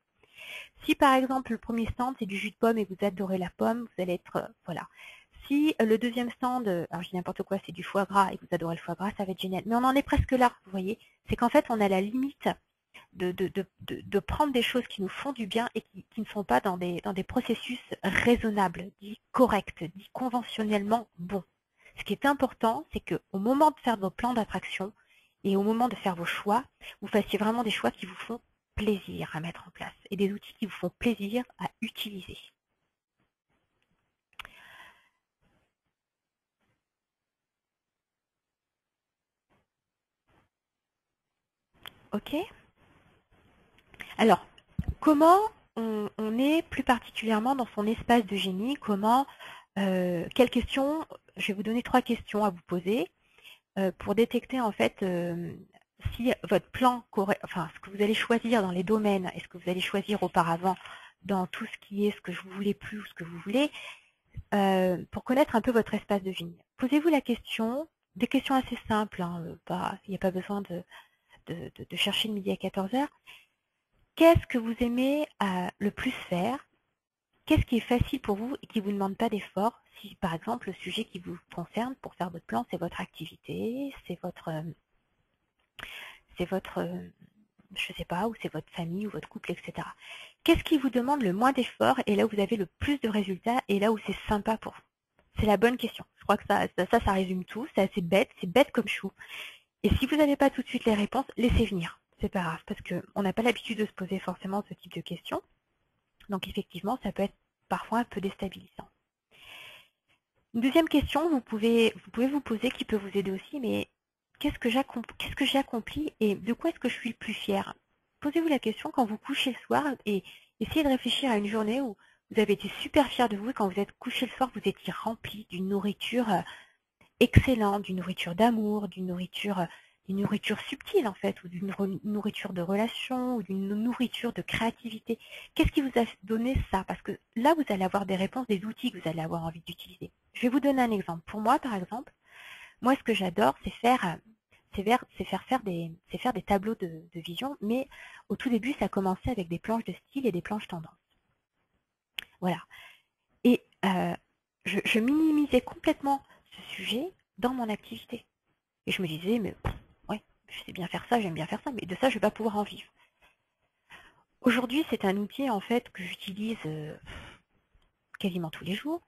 [SPEAKER 1] Si par exemple le premier stand c'est du jus de pomme et que vous adorez la pomme, vous allez être voilà. Si le deuxième stand, alors je dis n'importe quoi, c'est du foie gras et que vous adorez le foie gras, ça va être génial. Mais on en est presque là, vous voyez. C'est qu'en fait on a la limite de prendre des choses qui nous font du bien et qui ne sont pas dans des processus raisonnables, dits corrects, dits conventionnellement bons. Ce qui est important, c'est qu'au moment de faire vos plans d'attraction et au moment de faire vos choix, vous fassiez vraiment des choix qui vous font plaisir à mettre en place et des outils qui vous font plaisir à utiliser. Ok? Alors, comment on est plus particulièrement dans son espace de génie? Comment, quelles questions? Je vais vous donner 3 questions à vous poser pour détecter en fait si votre plan, enfin ce que vous allez choisir dans les domaines, est-ce que vous allez choisir auparavant dans tout ce qui est ce que je ne voulais plus ou ce que vous voulez, pour connaître un peu votre espace de génie. Posez-vous la question, des questions assez simples, hein, il n'y a pas besoin de chercher le midi à 14 heures. Qu'est-ce que vous aimez le plus faire? Qu'est-ce qui est facile pour vous et qui ne vous demande pas d'effort? Si par exemple le sujet qui vous concerne pour faire votre plan, c'est votre activité, c'est votre je ne sais pas, ou c'est votre famille ou votre couple, etc. Qu'est-ce qui vous demande le moins d'effort et là où vous avez le plus de résultats et là où c'est sympa pour vous? C'est la bonne question. Je crois que ça résume tout. C'est assez bête, c'est bête comme chou. Et si vous n'avez pas tout de suite les réponses, laissez venir. C'est pas grave, parce qu'on n'a pas l'habitude de se poser forcément ce type de questions. Donc effectivement, ça peut être parfois un peu déstabilisant. Une deuxième question, vous pouvez vous poser, qui peut vous aider aussi, mais qu'est-ce que j'ai accompli et de quoi est-ce que je suis le plus fière? Posez-vous la question quand vous couchez le soir et essayez de réfléchir à une journée où vous avez été super fier de vous et quand vous êtes couché le soir, vous étiez rempli d'une nourriture excellente, d'une nourriture d'amour, d'une nourriture subtile en fait, ou d'une nourriture de relation, ou d'une nourriture de créativité. Qu'est-ce qui vous a donné ça? Parce que là, vous allez avoir des réponses, des outils que vous allez avoir envie d'utiliser. Je vais vous donner un exemple. Pour moi, par exemple, moi, ce que j'adore, c'est faire des tableaux de vision, mais au tout début, ça a commencé avec des planches de style et des planches tendance. Voilà. Et je minimisais complètement ce sujet dans mon activité. Et je me disais, mais ouais, je sais bien faire ça, j'aime bien faire ça, mais de ça, je ne vais pas pouvoir en vivre. Aujourd'hui, c'est un outil en fait que j'utilise quasiment tous les jours,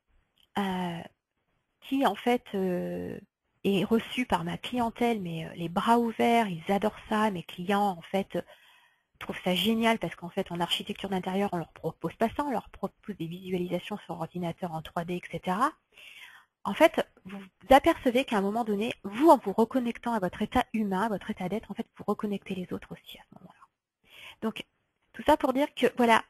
[SPEAKER 1] qui en fait est reçu par ma clientèle, mais les bras ouverts, ils adorent ça. Mes clients en fait trouvent ça génial parce qu'en fait en architecture d'intérieur, on leur propose pas ça, on leur propose des visualisations sur ordinateur en 3D, etc. En fait, vous apercevez qu'à un moment donné, vous, en vous reconnectant à votre état humain, à votre état d'être, en fait, vous reconnectez les autres aussi à ce moment-là. Donc, tout ça pour dire que, voilà,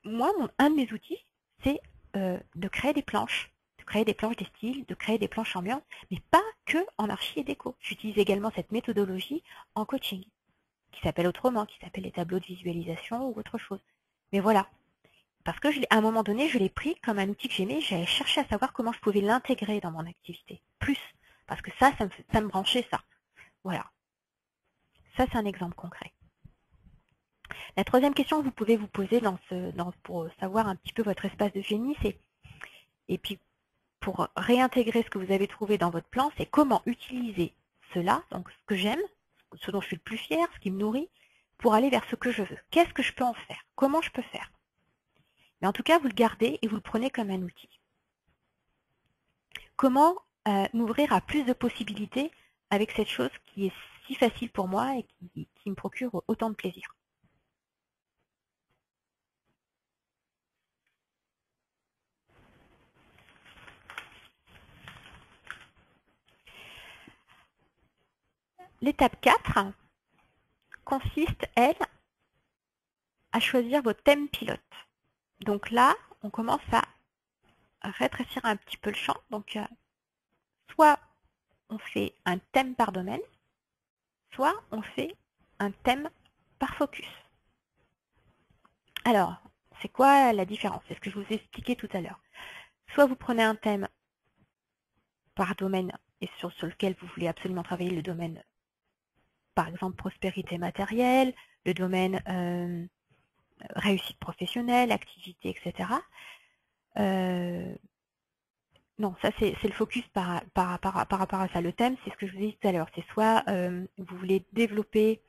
[SPEAKER 1] moi, un de mes outils, c'est de créer des planches des styles, de créer des planches ambiantes, mais pas que en archi et déco. J'utilise également cette méthodologie en coaching, qui s'appelle autrement, qui s'appelle les tableaux de visualisation ou autre chose. Mais voilà, parce que à un moment donné, je l'ai pris comme un outil que j'aimais, j'allais chercher à savoir comment je pouvais l'intégrer dans mon activité. Plus, parce que ça me branchait ça. Voilà. Ça, c'est un exemple concret. La troisième question que vous pouvez vous poser pour savoir un petit peu votre espace de génie, c'est, et puis pour réintégrer ce que vous avez trouvé dans votre plan, c'est comment utiliser cela, donc ce que j'aime, ce dont je suis le plus fier, ce qui me nourrit, pour aller vers ce que je veux. Qu'est-ce que je peux en faire? Comment je peux faire? Mais en tout cas, vous le gardez et vous le prenez comme un outil. Comment m'ouvrir à plus de possibilités avec cette chose qui est si facile pour moi et qui me procure autant de plaisir. L'étape 4 consiste, elle, à choisir vos thèmes pilotes. Donc là, on commence à rétrécir un petit peu le champ. Donc, soit on fait un thème par domaine, soit on fait un thème par focus. Alors, c'est quoi la différence? C'est ce que je vous ai expliqué tout à l'heure. Soit vous prenez un thème par domaine et sur lequel vous voulez absolument travailler, le domaine, par exemple, prospérité matérielle, le domaine réussite professionnelle, activité, etc. Non, ça c'est le focus par rapport à ça. Le thème, c'est ce que je vous ai dit tout à l'heure. C'est soit vous voulez développer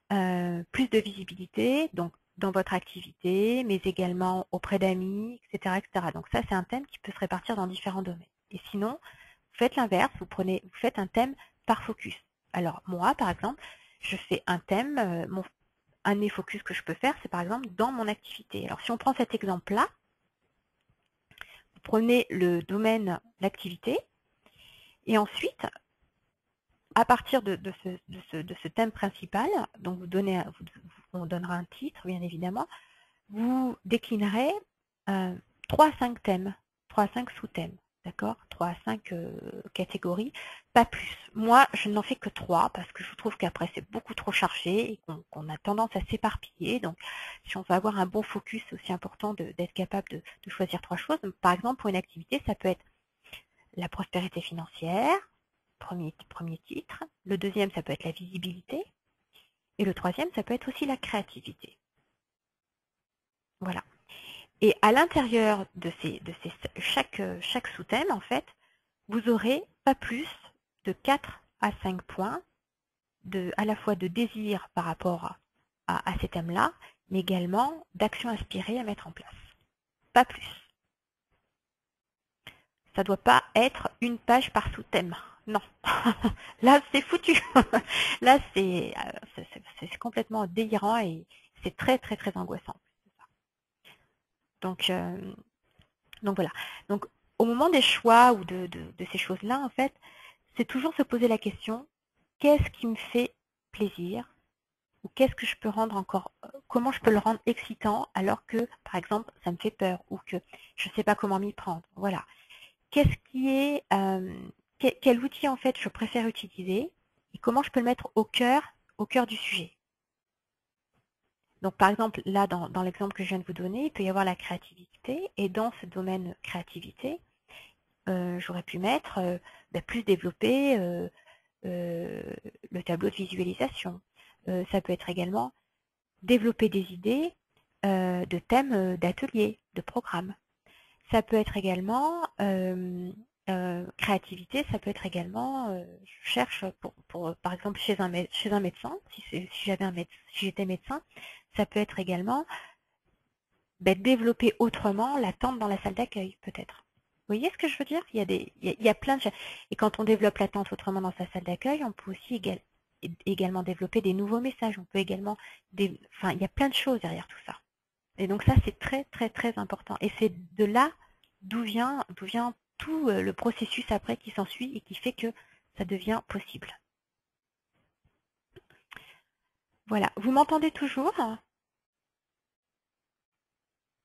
[SPEAKER 1] plus de visibilité, donc dans votre activité, mais également auprès d'amis, etc., etc. Donc ça, c'est un thème qui peut se répartir dans différents domaines. Et sinon, vous faites l'inverse, vous faites un thème par focus. Alors moi, par exemple, je fais un thème, un des focus que je peux faire, c'est par exemple dans mon activité. Alors si on prend cet exemple-là, vous prenez le domaine, l'activité, et ensuite, à partir de ce thème principal, donc on donnera un titre, bien évidemment, vous déclinerez 3 à 5 thèmes, 3 à 5 sous-thèmes, d'accord? 3 à 5 catégories, pas plus. Moi, je n'en fais que 3 parce que je trouve qu'après, c'est beaucoup trop chargé et qu'on a tendance à s'éparpiller. Donc, si on veut avoir un bon focus, c'est aussi important d'être capable de choisir 3 choses. Donc, par exemple, pour une activité, ça peut être la prospérité financière, premier titre. Le deuxième, ça peut être la visibilité. Et le troisième, ça peut être aussi la créativité. Voilà. Et à l'intérieur de chaque sous-thème, en fait, vous aurez pas plus de 4 à 5 points à la fois de désir par rapport à ces thèmes-là, mais également d'actions inspirées à mettre en place. Pas plus. Ça ne doit pas être une page par sous-thème. Non. Là, c'est foutu. Là, c'est complètement délirant et c'est très, très, très angoissant. Donc voilà. Donc, au moment des choix ou de ces choses-là, en fait, c'est toujours se poser la question, qu'est-ce qui me fait plaisir? ou qu'est-ce que je peux rendre encore, comment je peux le rendre excitant alors que, par exemple, ça me fait peur ou que je ne sais pas comment m'y prendre. Voilà. Qu'est-ce qui est, quel outil en fait je préfère utiliser et comment je peux le mettre au cœur du sujet. Donc par exemple, là dans l'exemple que je viens de vous donner, il peut y avoir la créativité et dans ce domaine créativité, j'aurais pu mettre plus développer le tableau de visualisation. Ça peut être également développer des idées de thèmes d'ateliers, de programmes. Ça peut être également créativité, ça peut être également, je cherche pour par exemple chez un médecin, si j'étais médecin, ça peut être également développer autrement l'attente dans la salle d'accueil, peut-être. Vous voyez ce que je veux dire? Il y a plein de choses. Et quand on développe l'attente autrement dans sa salle d'accueil, on peut aussi également développer des nouveaux messages. On peut également, enfin, il y a plein de choses derrière tout ça. Et donc ça, c'est très, très, très important. Et c'est de là d'où vient tout le processus après qui s'ensuit et qui fait que ça devient possible. Voilà. Vous m'entendez toujours?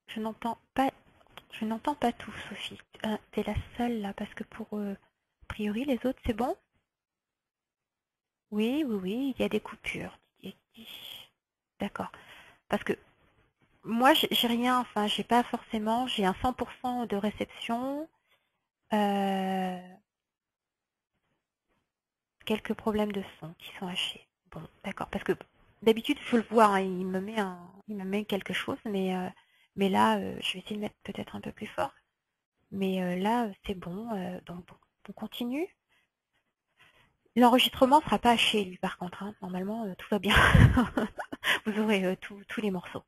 [SPEAKER 1] Je n'entends pas tout, Sophie. T'es la seule là, parce que pour a priori les autres, c'est bon? Oui, oui, oui, il y a des coupures. D'accord. Parce que moi, j'ai rien, enfin, j'ai pas forcément, j'ai un 100% de réception. Quelques problèmes de son qui sont hachés. Bon, d'accord, parce que d'habitude, je le vois, hein, il me met quelque chose, mais là, je vais essayer de mettre peut-être un peu plus fort. Mais là, c'est bon, donc bon, on continue. L'enregistrement ne sera pas haché, lui, par contre. Hein. Normalement, tout va bien. Vous aurez tous les morceaux.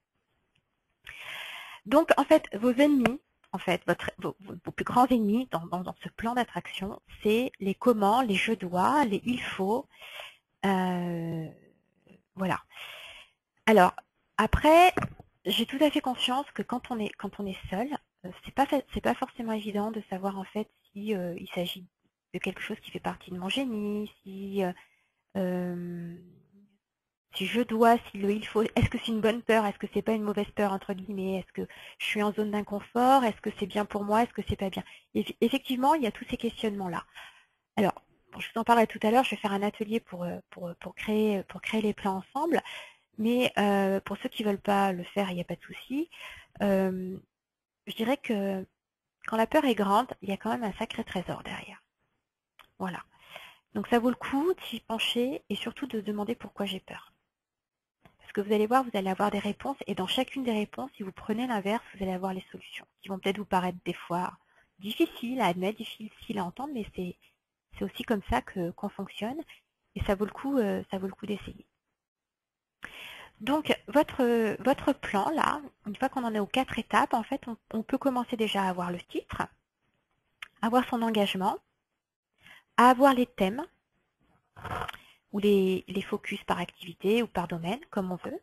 [SPEAKER 1] Donc, en fait, vos ennemis, en fait, vos plus grands ennemis dans ce plan d'attraction, c'est les comment, les je dois, les il faut. Voilà. Alors, après, j'ai tout à fait conscience que quand on est seul, c'est pas forcément évident de savoir en fait si il s'agit de quelque chose qui fait partie de mon génie, euh, si je dois, si le il faut, est-ce que c'est une bonne peur, est-ce que c'est pas une mauvaise peur entre guillemets, est-ce que je suis en zone d'inconfort, est-ce que c'est bien pour moi, est-ce que c'est pas bien. Et effectivement, il y a tous ces questionnements-là. Alors, je vous en parlerai tout à l'heure, je vais faire un atelier pour créer les plans ensemble. Mais pour ceux qui ne veulent pas le faire, il n'y a pas de souci. Je dirais que quand la peur est grande, il y a quand même un sacré trésor derrière. Voilà. Donc ça vaut le coup d'y pencher et surtout de se demander pourquoi j'ai peur. Parce que vous allez voir, vous allez avoir des réponses et dans chacune des réponses, si vous prenez l'inverse, vous allez avoir les solutions qui vont peut-être vous paraître des fois difficiles à admettre, difficiles à entendre, mais c'est aussi comme ça qu'on fonctionne et ça vaut le coup d'essayer. Donc, votre plan, là, une fois qu'on en est aux 4 étapes, en fait, on peut commencer déjà à avoir le titre, à avoir son engagement, à avoir les thèmes, ou les focus par activité ou par domaine, comme on veut.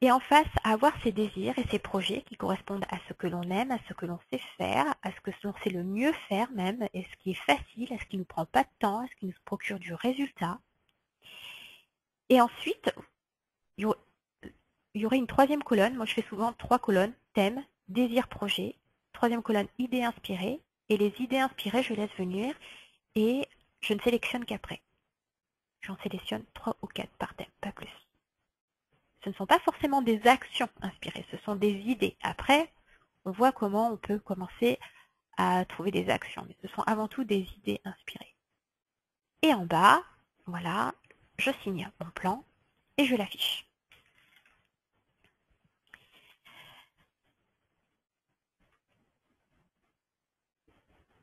[SPEAKER 1] Et en face, à avoir ses désirs et ses projets qui correspondent à ce que l'on aime, à ce que l'on sait faire, à ce que l'on sait le mieux faire même, et ce qui est facile, à ce qui ne nous prend pas de temps, à ce qui nous procure du résultat. Et ensuite, il y aurait une troisième colonne. Moi, je fais souvent 3 colonnes. Thème, désir, projet. Troisième colonne, idées inspirées. Et les idées inspirées, je laisse venir et je ne sélectionne qu'après. J'en sélectionne 3 ou 4 par thème, pas plus. Ce ne sont pas forcément des actions inspirées, ce sont des idées. Après, on voit comment on peut commencer à trouver des actions. Mais ce sont avant tout des idées inspirées. Et en bas, voilà, je signe mon plan et je l'affiche.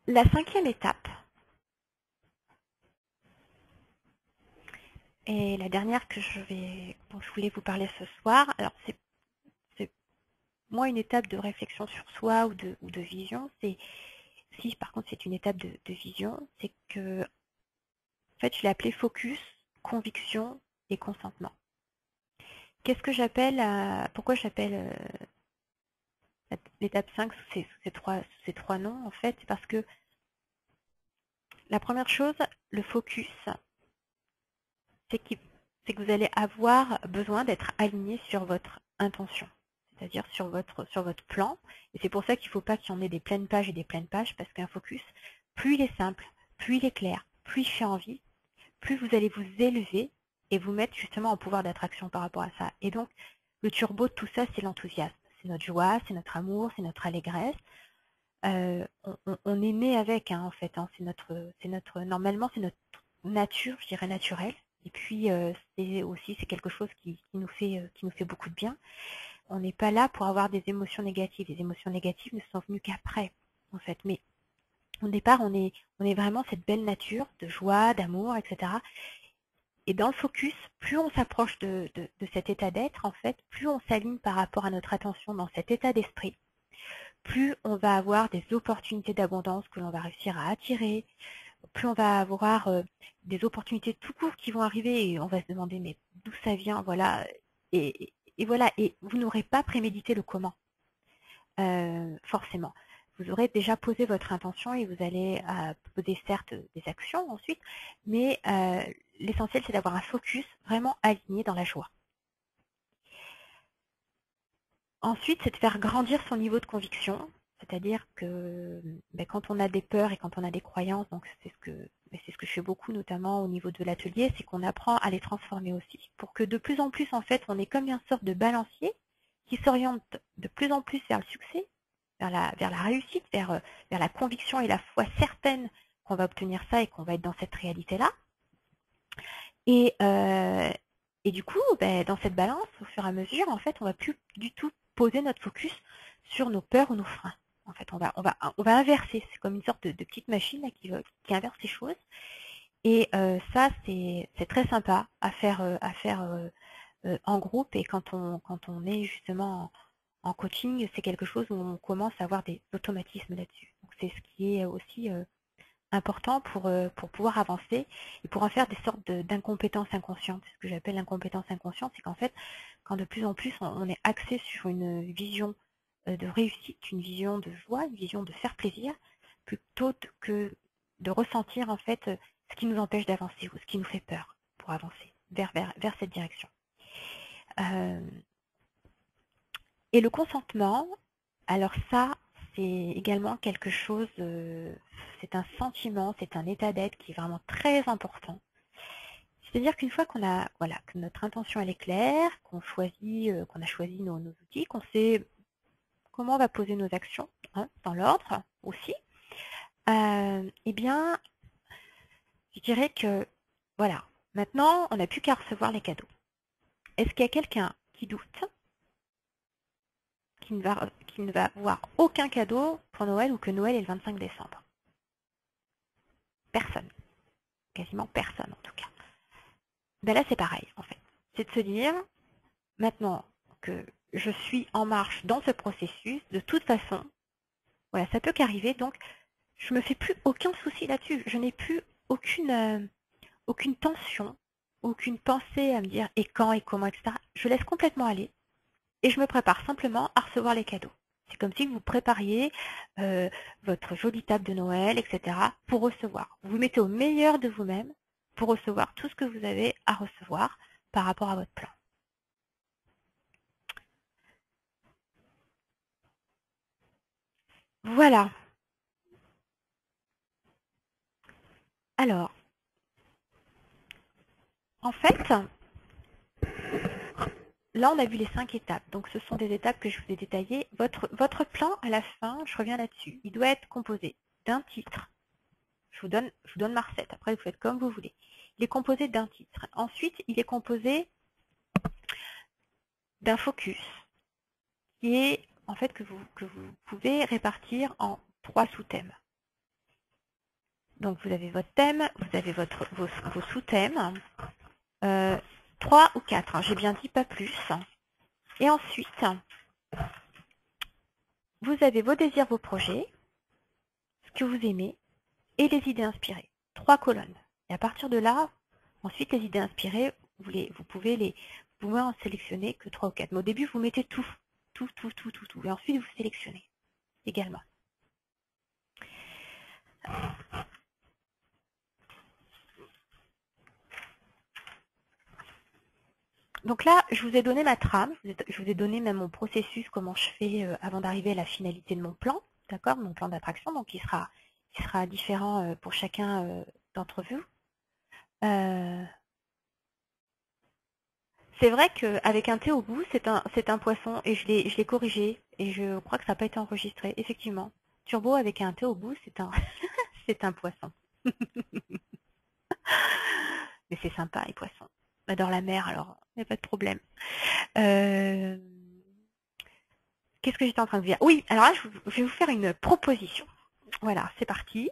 [SPEAKER 1] La 5e étape, et la dernière dont je voulais vous parler ce soir, alors c'est moins une étape de réflexion sur soi ou de vision, si par contre c'est une étape de vision, c'est que, en fait, je l'ai appelé focus, conviction et consentement. Qu'est-ce que j'appelle, pourquoi j'appelle l'étape 5 sous ces trois noms, en fait, c'est parce que la première chose, le focus, c'est qu'il c'est que vous allez avoir besoin d'être aligné sur votre intention, c'est-à-dire sur votre plan. Et c'est pour ça qu'il ne faut pas qu'il y en ait des pleines pages et des pleines pages, parce qu'un focus, plus il est simple, plus il est clair, plus il fait envie, plus vous allez vous élever et vous mettre justement en pouvoir d'attraction par rapport à ça. Et donc, le turbo de tout ça, c'est l'enthousiasme. C'est notre joie, c'est notre amour, c'est notre allégresse. On est né avec, hein, en fait. Hein, normalement, c'est notre nature, je dirais naturelle. Et puis, c'est quelque chose qui nous fait beaucoup de bien. On n'est pas là pour avoir des émotions négatives. Les émotions négatives ne sont venues qu'après, en fait. Mais au départ, on est vraiment cette belle nature de joie, d'amour, etc. Et dans le focus, plus on s'approche de cet état d'être, en fait, plus on s'aligne par rapport à notre attention dans cet état d'esprit, plus on va avoir des opportunités d'abondance que l'on va réussir à attirer, plus on va avoir des opportunités tout court qui vont arriver et on va se demander mais d'où ça vient, voilà. Et voilà, et vous n'aurez pas prémédité le comment, forcément. Vous aurez déjà posé votre intention et vous allez poser certes des actions ensuite, mais l'essentiel c'est d'avoir un focus vraiment aligné dans la joie. Ensuite, c'est de faire grandir son niveau de conviction, c'est-à-dire que quand on a des peurs et quand on a des croyances, donc c'est ce que je fais beaucoup, notamment au niveau de l'atelier, c'est qu'on apprend à les transformer aussi, pour que de plus en plus, en fait, on est comme une sorte de balancier qui s'oriente de plus en plus vers le succès, vers la réussite, vers la conviction et la foi certaine qu'on va obtenir ça et qu'on va être dans cette réalité-là. Et du coup, dans cette balance, au fur et à mesure, en fait, on ne va plus du tout poser notre focus sur nos peurs ou nos freins. En fait, on va inverser. C'est comme une sorte de petite machine là, qui inverse les choses. Et ça, c'est très sympa à faire en groupe. Et quand on est justement en coaching, c'est quelque chose où on commence à avoir des automatismes là-dessus. Donc c'est ce qui est aussi important pour pouvoir avancer et pour en faire des sortes d'incompétences inconscientes. Ce que j'appelle l'incompétence inconsciente, c'est qu'en fait, quand de plus en plus on est axé sur une vision de réussite, une vision de joie, une vision de faire plaisir, plutôt que de ressentir en fait ce qui nous empêche d'avancer ou ce qui nous fait peur pour avancer vers cette direction. Et le consentement, alors ça, c'est également quelque chose, c'est un sentiment, c'est un état d'être qui est vraiment très important. C'est-à-dire qu'une fois que notre intention elle est claire, qu'on a choisi nos outils, qu'on sait comment on va poser nos actions, hein, dans l'ordre aussi, eh bien, je dirais que, voilà, maintenant, on n'a plus qu'à recevoir les cadeaux. Est-ce qu'il y a quelqu'un qui doute, qui ne va avoir aucun cadeau pour Noël ou que Noël est le 25 décembre? Personne. Quasiment personne en tout cas. Ben là c'est pareil en fait. C'est de se dire, maintenant que je suis en marche dans ce processus, de toute façon, voilà, ça peut qu'arriver, donc je me fais plus aucun souci là-dessus. Je n'ai plus aucune tension, aucune pensée à me dire et quand et comment, etc. Je laisse complètement aller et je me prépare simplement à recevoir les cadeaux. C'est comme si vous prépariez votre jolie table de Noël, etc. pour recevoir. Vous vous mettez au meilleur de vous-même pour recevoir tout ce que vous avez à recevoir par rapport à votre plan. Voilà. Alors, en fait, là on a vu les 5 étapes. Donc ce sont des étapes que je vous ai détaillées. Votre plan, à la fin, je reviens là-dessus, il doit être composé d'un titre. Je vous donne ma recette. Après, vous faites comme vous voulez. Il est composé d'un titre. Ensuite, il est composé d'un focus qui est en fait que vous pouvez répartir en 3 sous-thèmes. Donc vous avez votre thème, vous avez vos sous-thèmes, 3 ou 4, hein, j'ai bien dit pas plus. Et ensuite, vous avez vos désirs, vos projets, ce que vous aimez, et les idées inspirées. 3 colonnes. Et à partir de là, ensuite les idées inspirées, vous pouvez en sélectionner que 3 ou 4. Mais au début, vous mettez tout. Et ensuite, vous sélectionnez également. Donc là, je vous ai donné ma trame, je vous ai donné même mon processus, comment je fais avant d'arriver à la finalité de mon plan, d'accord, mon plan d'attraction, donc il sera différent pour chacun d'entre vous. C'est vrai qu'avec un T au bout, c'est un poisson, et je l'ai corrigé, et je crois que ça n'a pas été enregistré, effectivement. Turbo avec un T au bout, c'est un, c'est un poisson. Mais c'est sympa, les poissons. J'adore la mer, alors il n'y a pas de problème. Qu'est-ce que j'étais en train de dire? Oui, alors là, je vais vous faire une proposition. Voilà, c'est parti.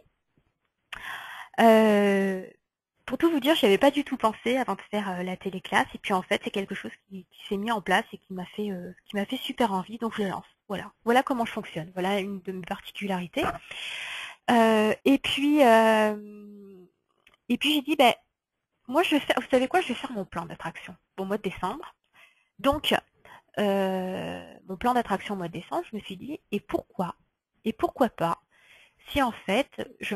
[SPEAKER 1] Pour tout vous dire, je n'y avais pas du tout pensé avant de faire la téléclasse. Et puis en fait, c'est quelque chose qui s'est mis en place et qui m'a fait super envie, donc je le lance. Voilà, voilà comment je fonctionne. Voilà une de mes particularités. Et puis j'ai dit, ben, moi, je vais faire, vous savez quoi, je vais faire mon plan d'attraction au mois de décembre. Donc, mon plan d'attraction au mois de décembre, je me suis dit, et pourquoi pas, si en fait, je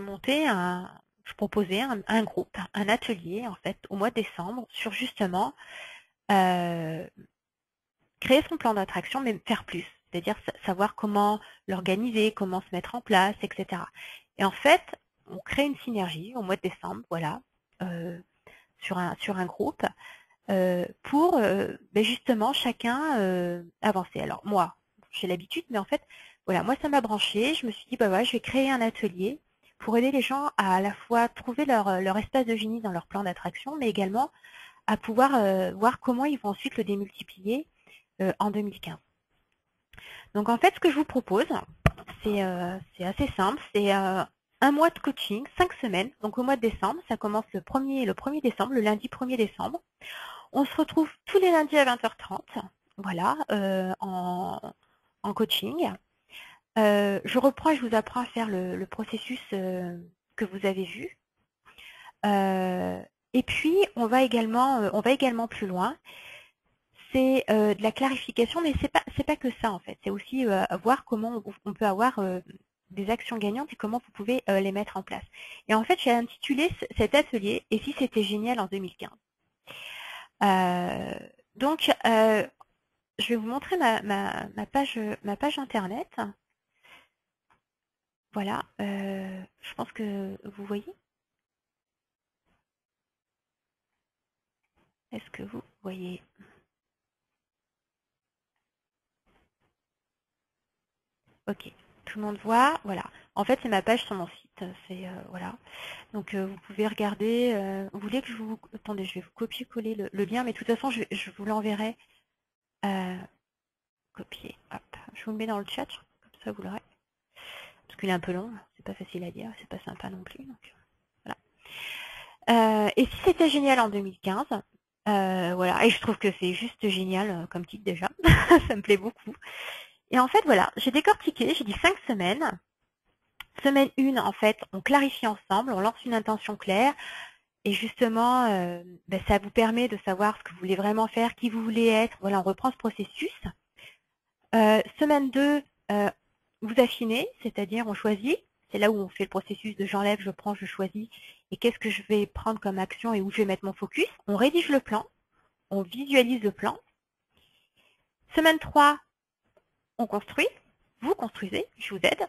[SPEAKER 1] proposais un groupe, un atelier, en fait, au mois de décembre, sur justement créer son plan d'attraction, mais faire plus. C'est-à-dire savoir comment l'organiser, comment se mettre en place, etc. Et en fait, on crée une synergie au mois de décembre, voilà, sur un groupe, pour justement chacun avancer. Alors moi, j'ai l'habitude, mais en fait, voilà, moi ça m'a branché. Je me suis dit, bah voilà, je vais créer un atelier pour aider les gens à la fois trouver leur espace de génie dans leur plan d'attraction, mais également à pouvoir voir comment ils vont ensuite le démultiplier en 2015. Donc en fait, ce que je vous propose, c'est assez simple, c'est un mois de coaching, 5 semaines, donc au mois de décembre, ça commence le 1er décembre, le lundi 1er décembre. On se retrouve tous les lundis à 20h30, voilà, en coaching. Je reprends et je vous apprends à faire le processus que vous avez vu. Et puis, on va également plus loin. C'est de la clarification, mais c'est pas que ça en fait. C'est aussi voir comment on peut avoir des actions gagnantes et comment vous pouvez les mettre en place. Et en fait, j'ai intitulé cet atelier « Et si c'était génial en 2015 ». Donc, je vais vous montrer ma page internet. Voilà, je pense que vous voyez. Est-ce que vous voyez? Ok, tout le monde voit. Voilà. En fait, c'est ma page sur mon site. C'est voilà. Donc, vous pouvez regarder. Vous voulez que je vous... Attendez, je vais vous copier-coller le lien, mais de toute façon, je vous l'enverrai. Copier. Hop. Je vous le mets dans le chat, comme ça vous l'aurez. Parce qu'il est un peu long, c'est pas facile à lire, c'est pas sympa non plus. Donc, voilà. Et si c'était génial en 2015, voilà. Et je trouve que c'est juste génial comme titre déjà. Ça me plaît beaucoup. Et en fait, voilà, j'ai décortiqué, j'ai dit 5 semaines. Semaine 1, en fait, on clarifie ensemble, on lance une intention claire. Et justement, ça vous permet de savoir ce que vous voulez vraiment faire, qui vous voulez être. Voilà, on reprend ce processus. Semaine 2, vous affinez, c'est-à-dire on choisit. C'est là où on fait le processus de j'enlève, je prends, je choisis. Et qu'est-ce que je vais prendre comme action et où je vais mettre mon focus. On rédige le plan, on visualise le plan. Semaine 3, on construit. Vous construisez, je vous aide.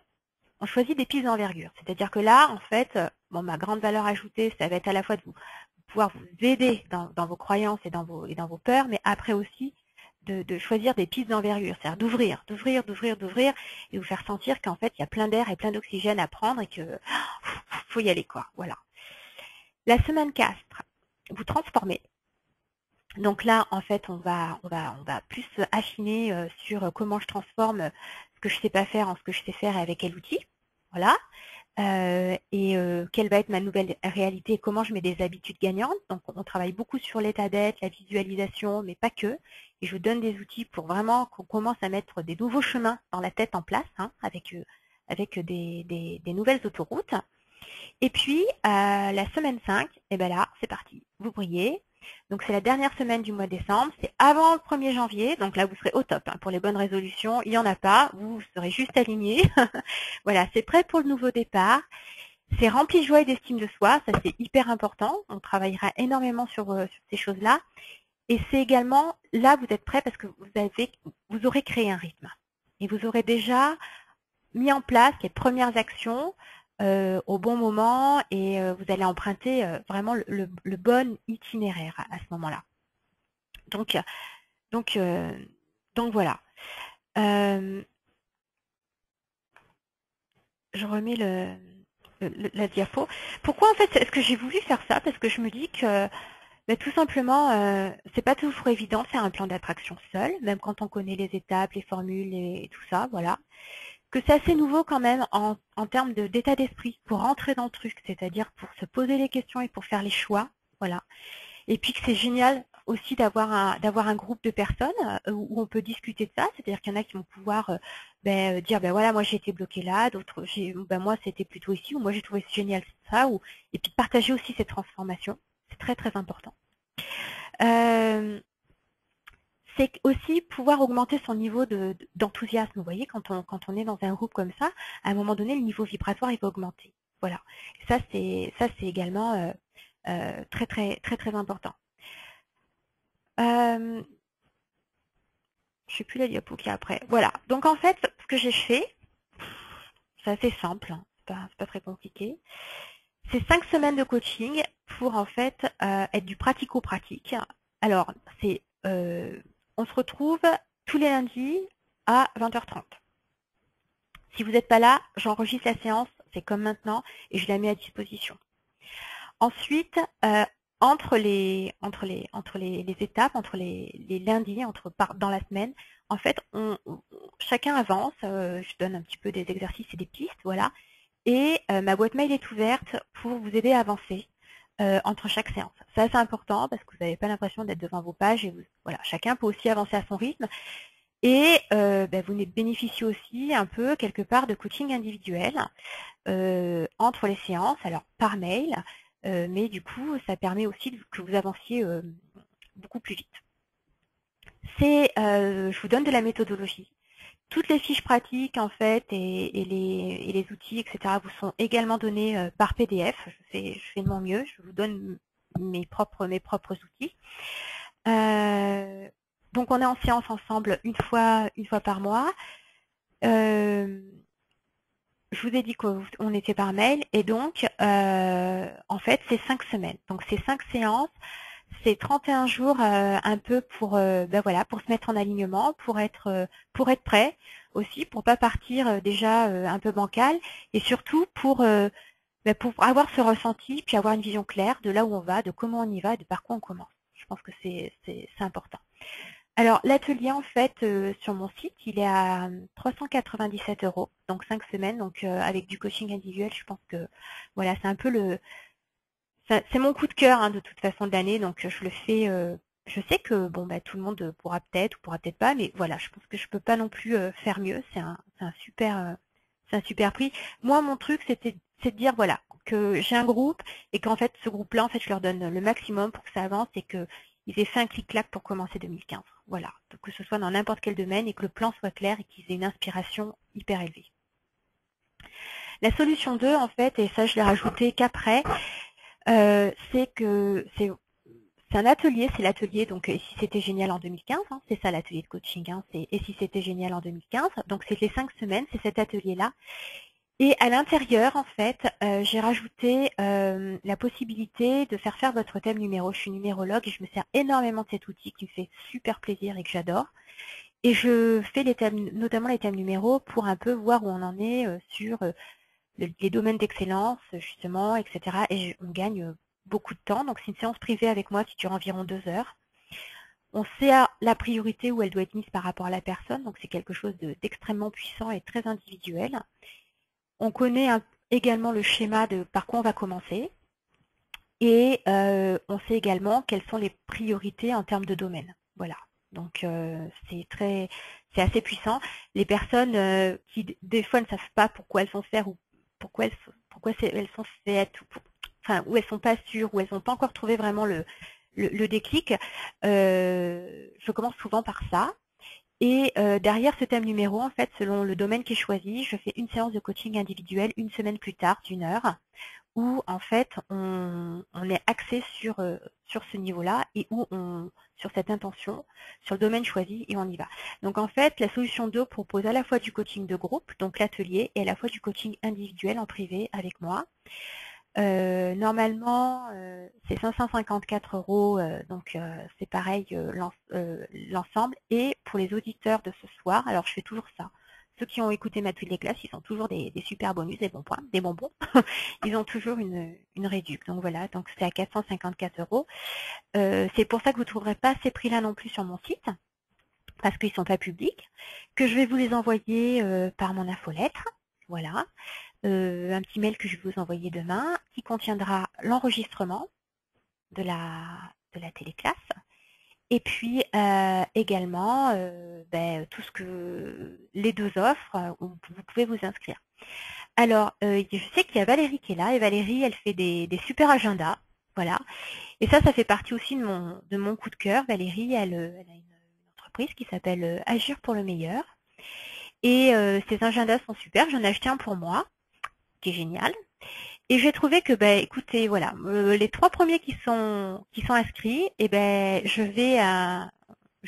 [SPEAKER 1] On choisit des pistes d'envergure. C'est-à-dire que là, en fait, bon, ma grande valeur ajoutée, ça va être à la fois de pouvoir vous aider dans vos croyances et dans vos peurs, mais après aussi de choisir des pistes d'envergure, c'est-à-dire d'ouvrir et vous faire sentir qu'en fait, il y a plein d'air et plein d'oxygène à prendre et que faut y aller, quoi. Voilà. La semaine 4, vous transformez. Donc là, en fait, on va plus affiner sur comment je transforme ce que je ne sais pas faire en ce que je sais faire et avec quel outil. Voilà. Quelle va être ma nouvelle réalité et comment je mets des habitudes gagnantes. Donc, on travaille beaucoup sur l'état d'être, la visualisation, mais pas que. Et je vous donne des outils pour vraiment qu'on commence à mettre des nouveaux chemins dans la tête en place, hein, avec des nouvelles autoroutes. Et puis, la semaine 5, et ben là, c'est parti. Vous brillez. Donc, c'est la dernière semaine du mois de décembre. C'est avant le 1er janvier. Donc là, vous serez au top. Hein, pour les bonnes résolutions, il n'y en a pas. Vous serez juste alignés. Voilà, c'est prêt pour le nouveau départ. C'est rempli de joie et d'estime de soi. Ça, c'est hyper important. On travaillera énormément sur ces choses-là. Et c'est également, là, vous êtes prêt parce que vous aurez créé un rythme. Et vous aurez déjà mis en place les premières actions au bon moment et vous allez emprunter vraiment le bon itinéraire à ce moment-là. Donc voilà. Je remets la diapo. Pourquoi en fait est-ce que j'ai voulu faire ça? Parce que je me dis que tout simplement, c'est pas toujours évident de faire un plan d'attraction seul, même quand on connaît les étapes, les formules et tout ça, voilà. Que c'est assez nouveau quand même en termes d'état d'esprit pour rentrer dans le truc, c'est-à-dire pour se poser les questions et pour faire les choix, voilà. Et puis que c'est génial aussi d'avoir un groupe de personnes où on peut discuter de ça, c'est-à-dire qu'il y en a qui vont pouvoir dire voilà, moi j'ai été bloquée là, d'autres moi c'était plutôt ici, ou moi j'ai trouvé génial ça, et puis partager aussi cette transformation, c'est très très important. C'est aussi pouvoir augmenter son niveau d'enthousiasme. Vous voyez, quand on est dans un groupe comme ça, à un moment donné, le niveau vibratoire il va augmenter. Voilà. Et ça c'est également très très très très important. Je ne sais plus la diapo qu'il y a après. Voilà. Donc en fait, ce que j'ai fait, c'est assez simple, hein. C'est pas très compliqué. C'est 5 semaines de coaching pour en fait être du pratico-pratique. Alors, on se retrouve tous les lundis à 20h30. Si vous n'êtes pas là, j'enregistre la séance, c'est comme maintenant, et je la mets à disposition. Ensuite, entre les étapes, entre les lundis, dans la semaine, en fait, chacun avance, je donne un petit peu des exercices et des pistes, voilà, et ma boîte mail est ouverte pour vous aider à avancer entre chaque séance. Ça, c'est important parce que vous n'avez pas l'impression d'être devant vos pages, et voilà, chacun peut aussi avancer à son rythme, et vous bénéficiez aussi un peu, quelque part, de coaching individuel entre les séances, alors par mail, mais du coup, ça permet aussi que vous avanciez beaucoup plus vite. Je vous donne de la méthodologie. Toutes les fiches pratiques, en fait, et les outils, etc., vous sont également donnés par PDF. Je fais de mon mieux, je vous donne mes propres outils. Donc, on est en séance ensemble une fois par mois. Je vous ai dit qu'on était par mail, et donc, en fait, c'est 5 semaines. Donc, c'est 5 séances, c'est 31 jours un peu pour pour se mettre en alignement, pour être prêt aussi, pour pas partir déjà un peu bancal, et surtout pour avoir ce ressenti, puis avoir une vision claire de là où on va, de comment on y va, et de par quoi on commence. Je pense que c'est important. Alors, l'atelier, en fait, sur mon site, il est à 397 €, donc 5 semaines, donc avec du coaching individuel, je pense que voilà, c'est un peu c'est mon coup de cœur hein, de toute façon de l'année, donc je le fais. Je sais que tout le monde pourra peut-être ou pourra peut-être pas, mais voilà, je pense que je peux pas non plus faire mieux. C'est un super prix. Moi, mon truc, c'est de dire voilà que j'ai un groupe et qu'en fait ce groupe-là, en fait, je leur donne le maximum pour que ça avance et qu'ils aient fait un clic-clac pour commencer 2015. Voilà, donc, que ce soit dans n'importe quel domaine et que le plan soit clair et qu'ils aient une inspiration hyper élevée. La solution 2, en fait, et ça je l'ai rajouté qu'après, c'est un atelier, c'est l'atelier, donc et si c'était génial en 2015, hein, c'est ça l'atelier de coaching, hein, c'est et si c'était génial en 2015, donc c'est les 5 semaines, c'est cet atelier-là. Et à l'intérieur, en fait, j'ai rajouté la possibilité de faire votre thème numéro. Je suis numérologue et je me sers énormément de cet outil qui me fait super plaisir et que j'adore. Et je fais notamment les thèmes numéros pour un peu voir où on en est sur les domaines d'excellence, justement, etc. Et on gagne beaucoup de temps. Donc, c'est une séance privée avec moi qui dure environ 2 heures. On sait la priorité où elle doit être mise par rapport à la personne. Donc, c'est quelque chose d'extrêmement puissant et très individuel. On connaît également le schéma de par quoi on va commencer. Et on sait également quelles sont les priorités en termes de domaine. Voilà. Donc, c'est assez puissant. Les personnes qui, des fois, ne savent pas pourquoi elles vont faire ou pourquoi elles sont faites, ou elles sont pas sûres, ou elles n'ont pas encore trouvé vraiment le déclic, je commence souvent par ça. Et derrière ce thème numéro, en fait, selon le domaine qui est choisi, je fais une séance de coaching individuel une semaine plus tard, d'1 heure, où en fait on est axé sur ce niveau-là et où sur cette intention, sur le domaine choisi et on y va. Donc en fait, la solution 2 propose à la fois du coaching de groupe, donc l'atelier, et à la fois du coaching individuel en privé avec moi. Normalement, c'est 554 €, donc c'est pareil l'ensemble. Et pour les auditeurs de ce soir, alors je fais toujours ça. Ceux qui ont écouté ma tuile des classes, ils ont toujours des super bonus, des bons points, des bonbons. Ils ont toujours une réduc. Donc voilà, donc c'est à 454 €. C'est pour ça que vous ne trouverez pas ces prix-là non plus sur mon site, parce qu'ils ne sont pas publics, que je vais vous les envoyer par mon infolettre. Voilà. Un petit mail que je vais vous envoyer demain qui contiendra l'enregistrement de la téléclasse et puis également tout ce que les 2 offres où vous pouvez vous inscrire. Alors, je sais qu'il y a Valérie qui est là et Valérie, elle fait des super agendas, voilà. Et ça fait partie aussi de mon coup de cœur. Valérie, elle a une entreprise qui s'appelle Agir pour le meilleur et ces agendas sont super. J'en ai acheté un pour moi, qui est génial. Et j'ai trouvé que, écoutez, voilà, les 3 premiers qui sont inscrits, je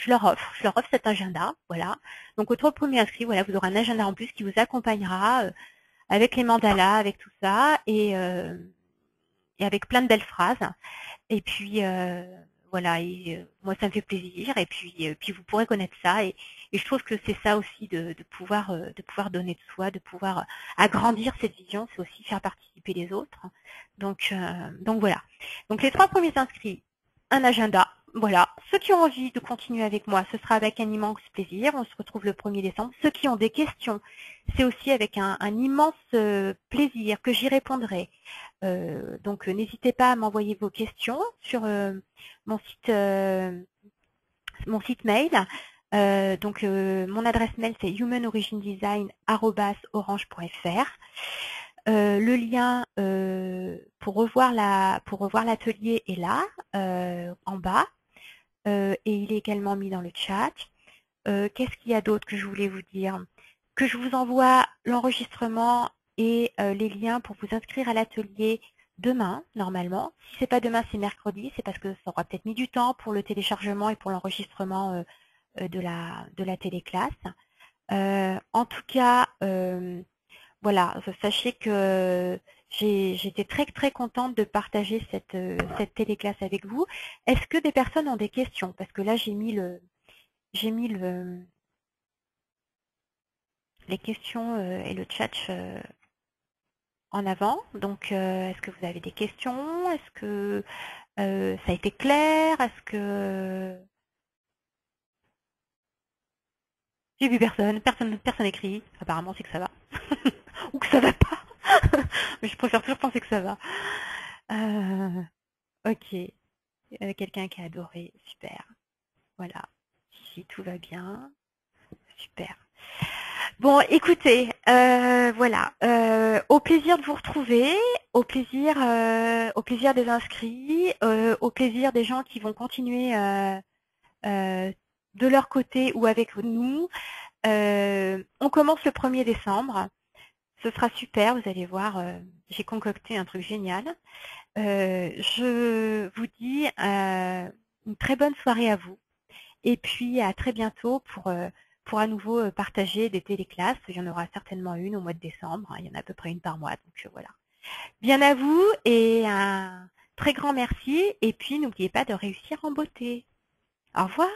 [SPEAKER 1] leur offre cet agenda, voilà. Donc aux 3 premiers inscrits, voilà, vous aurez un agenda en plus qui vous accompagnera avec les mandalas, avec tout ça, et avec plein de belles phrases. Et puis voilà, et moi ça me fait plaisir. Et puis vous pourrez connaître ça. Et je trouve que c'est ça aussi de pouvoir donner de soi, de pouvoir agrandir cette vision, c'est aussi faire participer les autres. Donc voilà. Donc les 3 premiers inscrits, un agenda. Voilà. Ceux qui ont envie de continuer avec moi, ce sera avec un immense plaisir. On se retrouve le 1er décembre. Ceux qui ont des questions, c'est aussi avec un immense plaisir que j'y répondrai. Donc n'hésitez pas à m'envoyer vos questions sur mon site mail. Mon adresse mail c'est humanorigindesign@orange.fr. Le lien pour revoir l'atelier est là, en bas, et il est également mis dans le chat. Qu'est-ce qu'il y a d'autre que je voulais vous dire? Que je vous envoie l'enregistrement et les liens pour vous inscrire à l'atelier demain, normalement. Si c'est pas demain, c'est mercredi, c'est parce que ça aura peut-être mis du temps pour le téléchargement et pour l'enregistrement de la téléclasse. En tout cas, voilà, sachez que j'étais très très contente de partager cette téléclasse avec vous. Est-ce que des personnes ont des questions? Parce que là, j'ai mis les questions et le chat en avant. Donc, est-ce que vous avez des questions? Est-ce que ça a été clair? Est-ce que j'ai vu personne écrit. Apparemment, c'est que ça va. Ou que ça va pas. Mais je préfère toujours penser que ça va. Ok. Quelqu'un qui a adoré. Super. Voilà. Si tout va bien. Super. Bon, écoutez, voilà. Au plaisir de vous retrouver, au plaisir des inscrits, au plaisir des gens qui vont continuer de leur côté ou avec nous. On commence le 1er décembre. Ce sera super, vous allez voir, j'ai concocté un truc génial. Je vous dis une très bonne soirée à vous. Et puis à très bientôt pour à nouveau partager des téléclasses. Il y en aura certainement une au mois de décembre. Il y en a à peu près une par mois. Donc voilà. Bien à vous et un très grand merci. Et puis n'oubliez pas de réussir en beauté. Au revoir.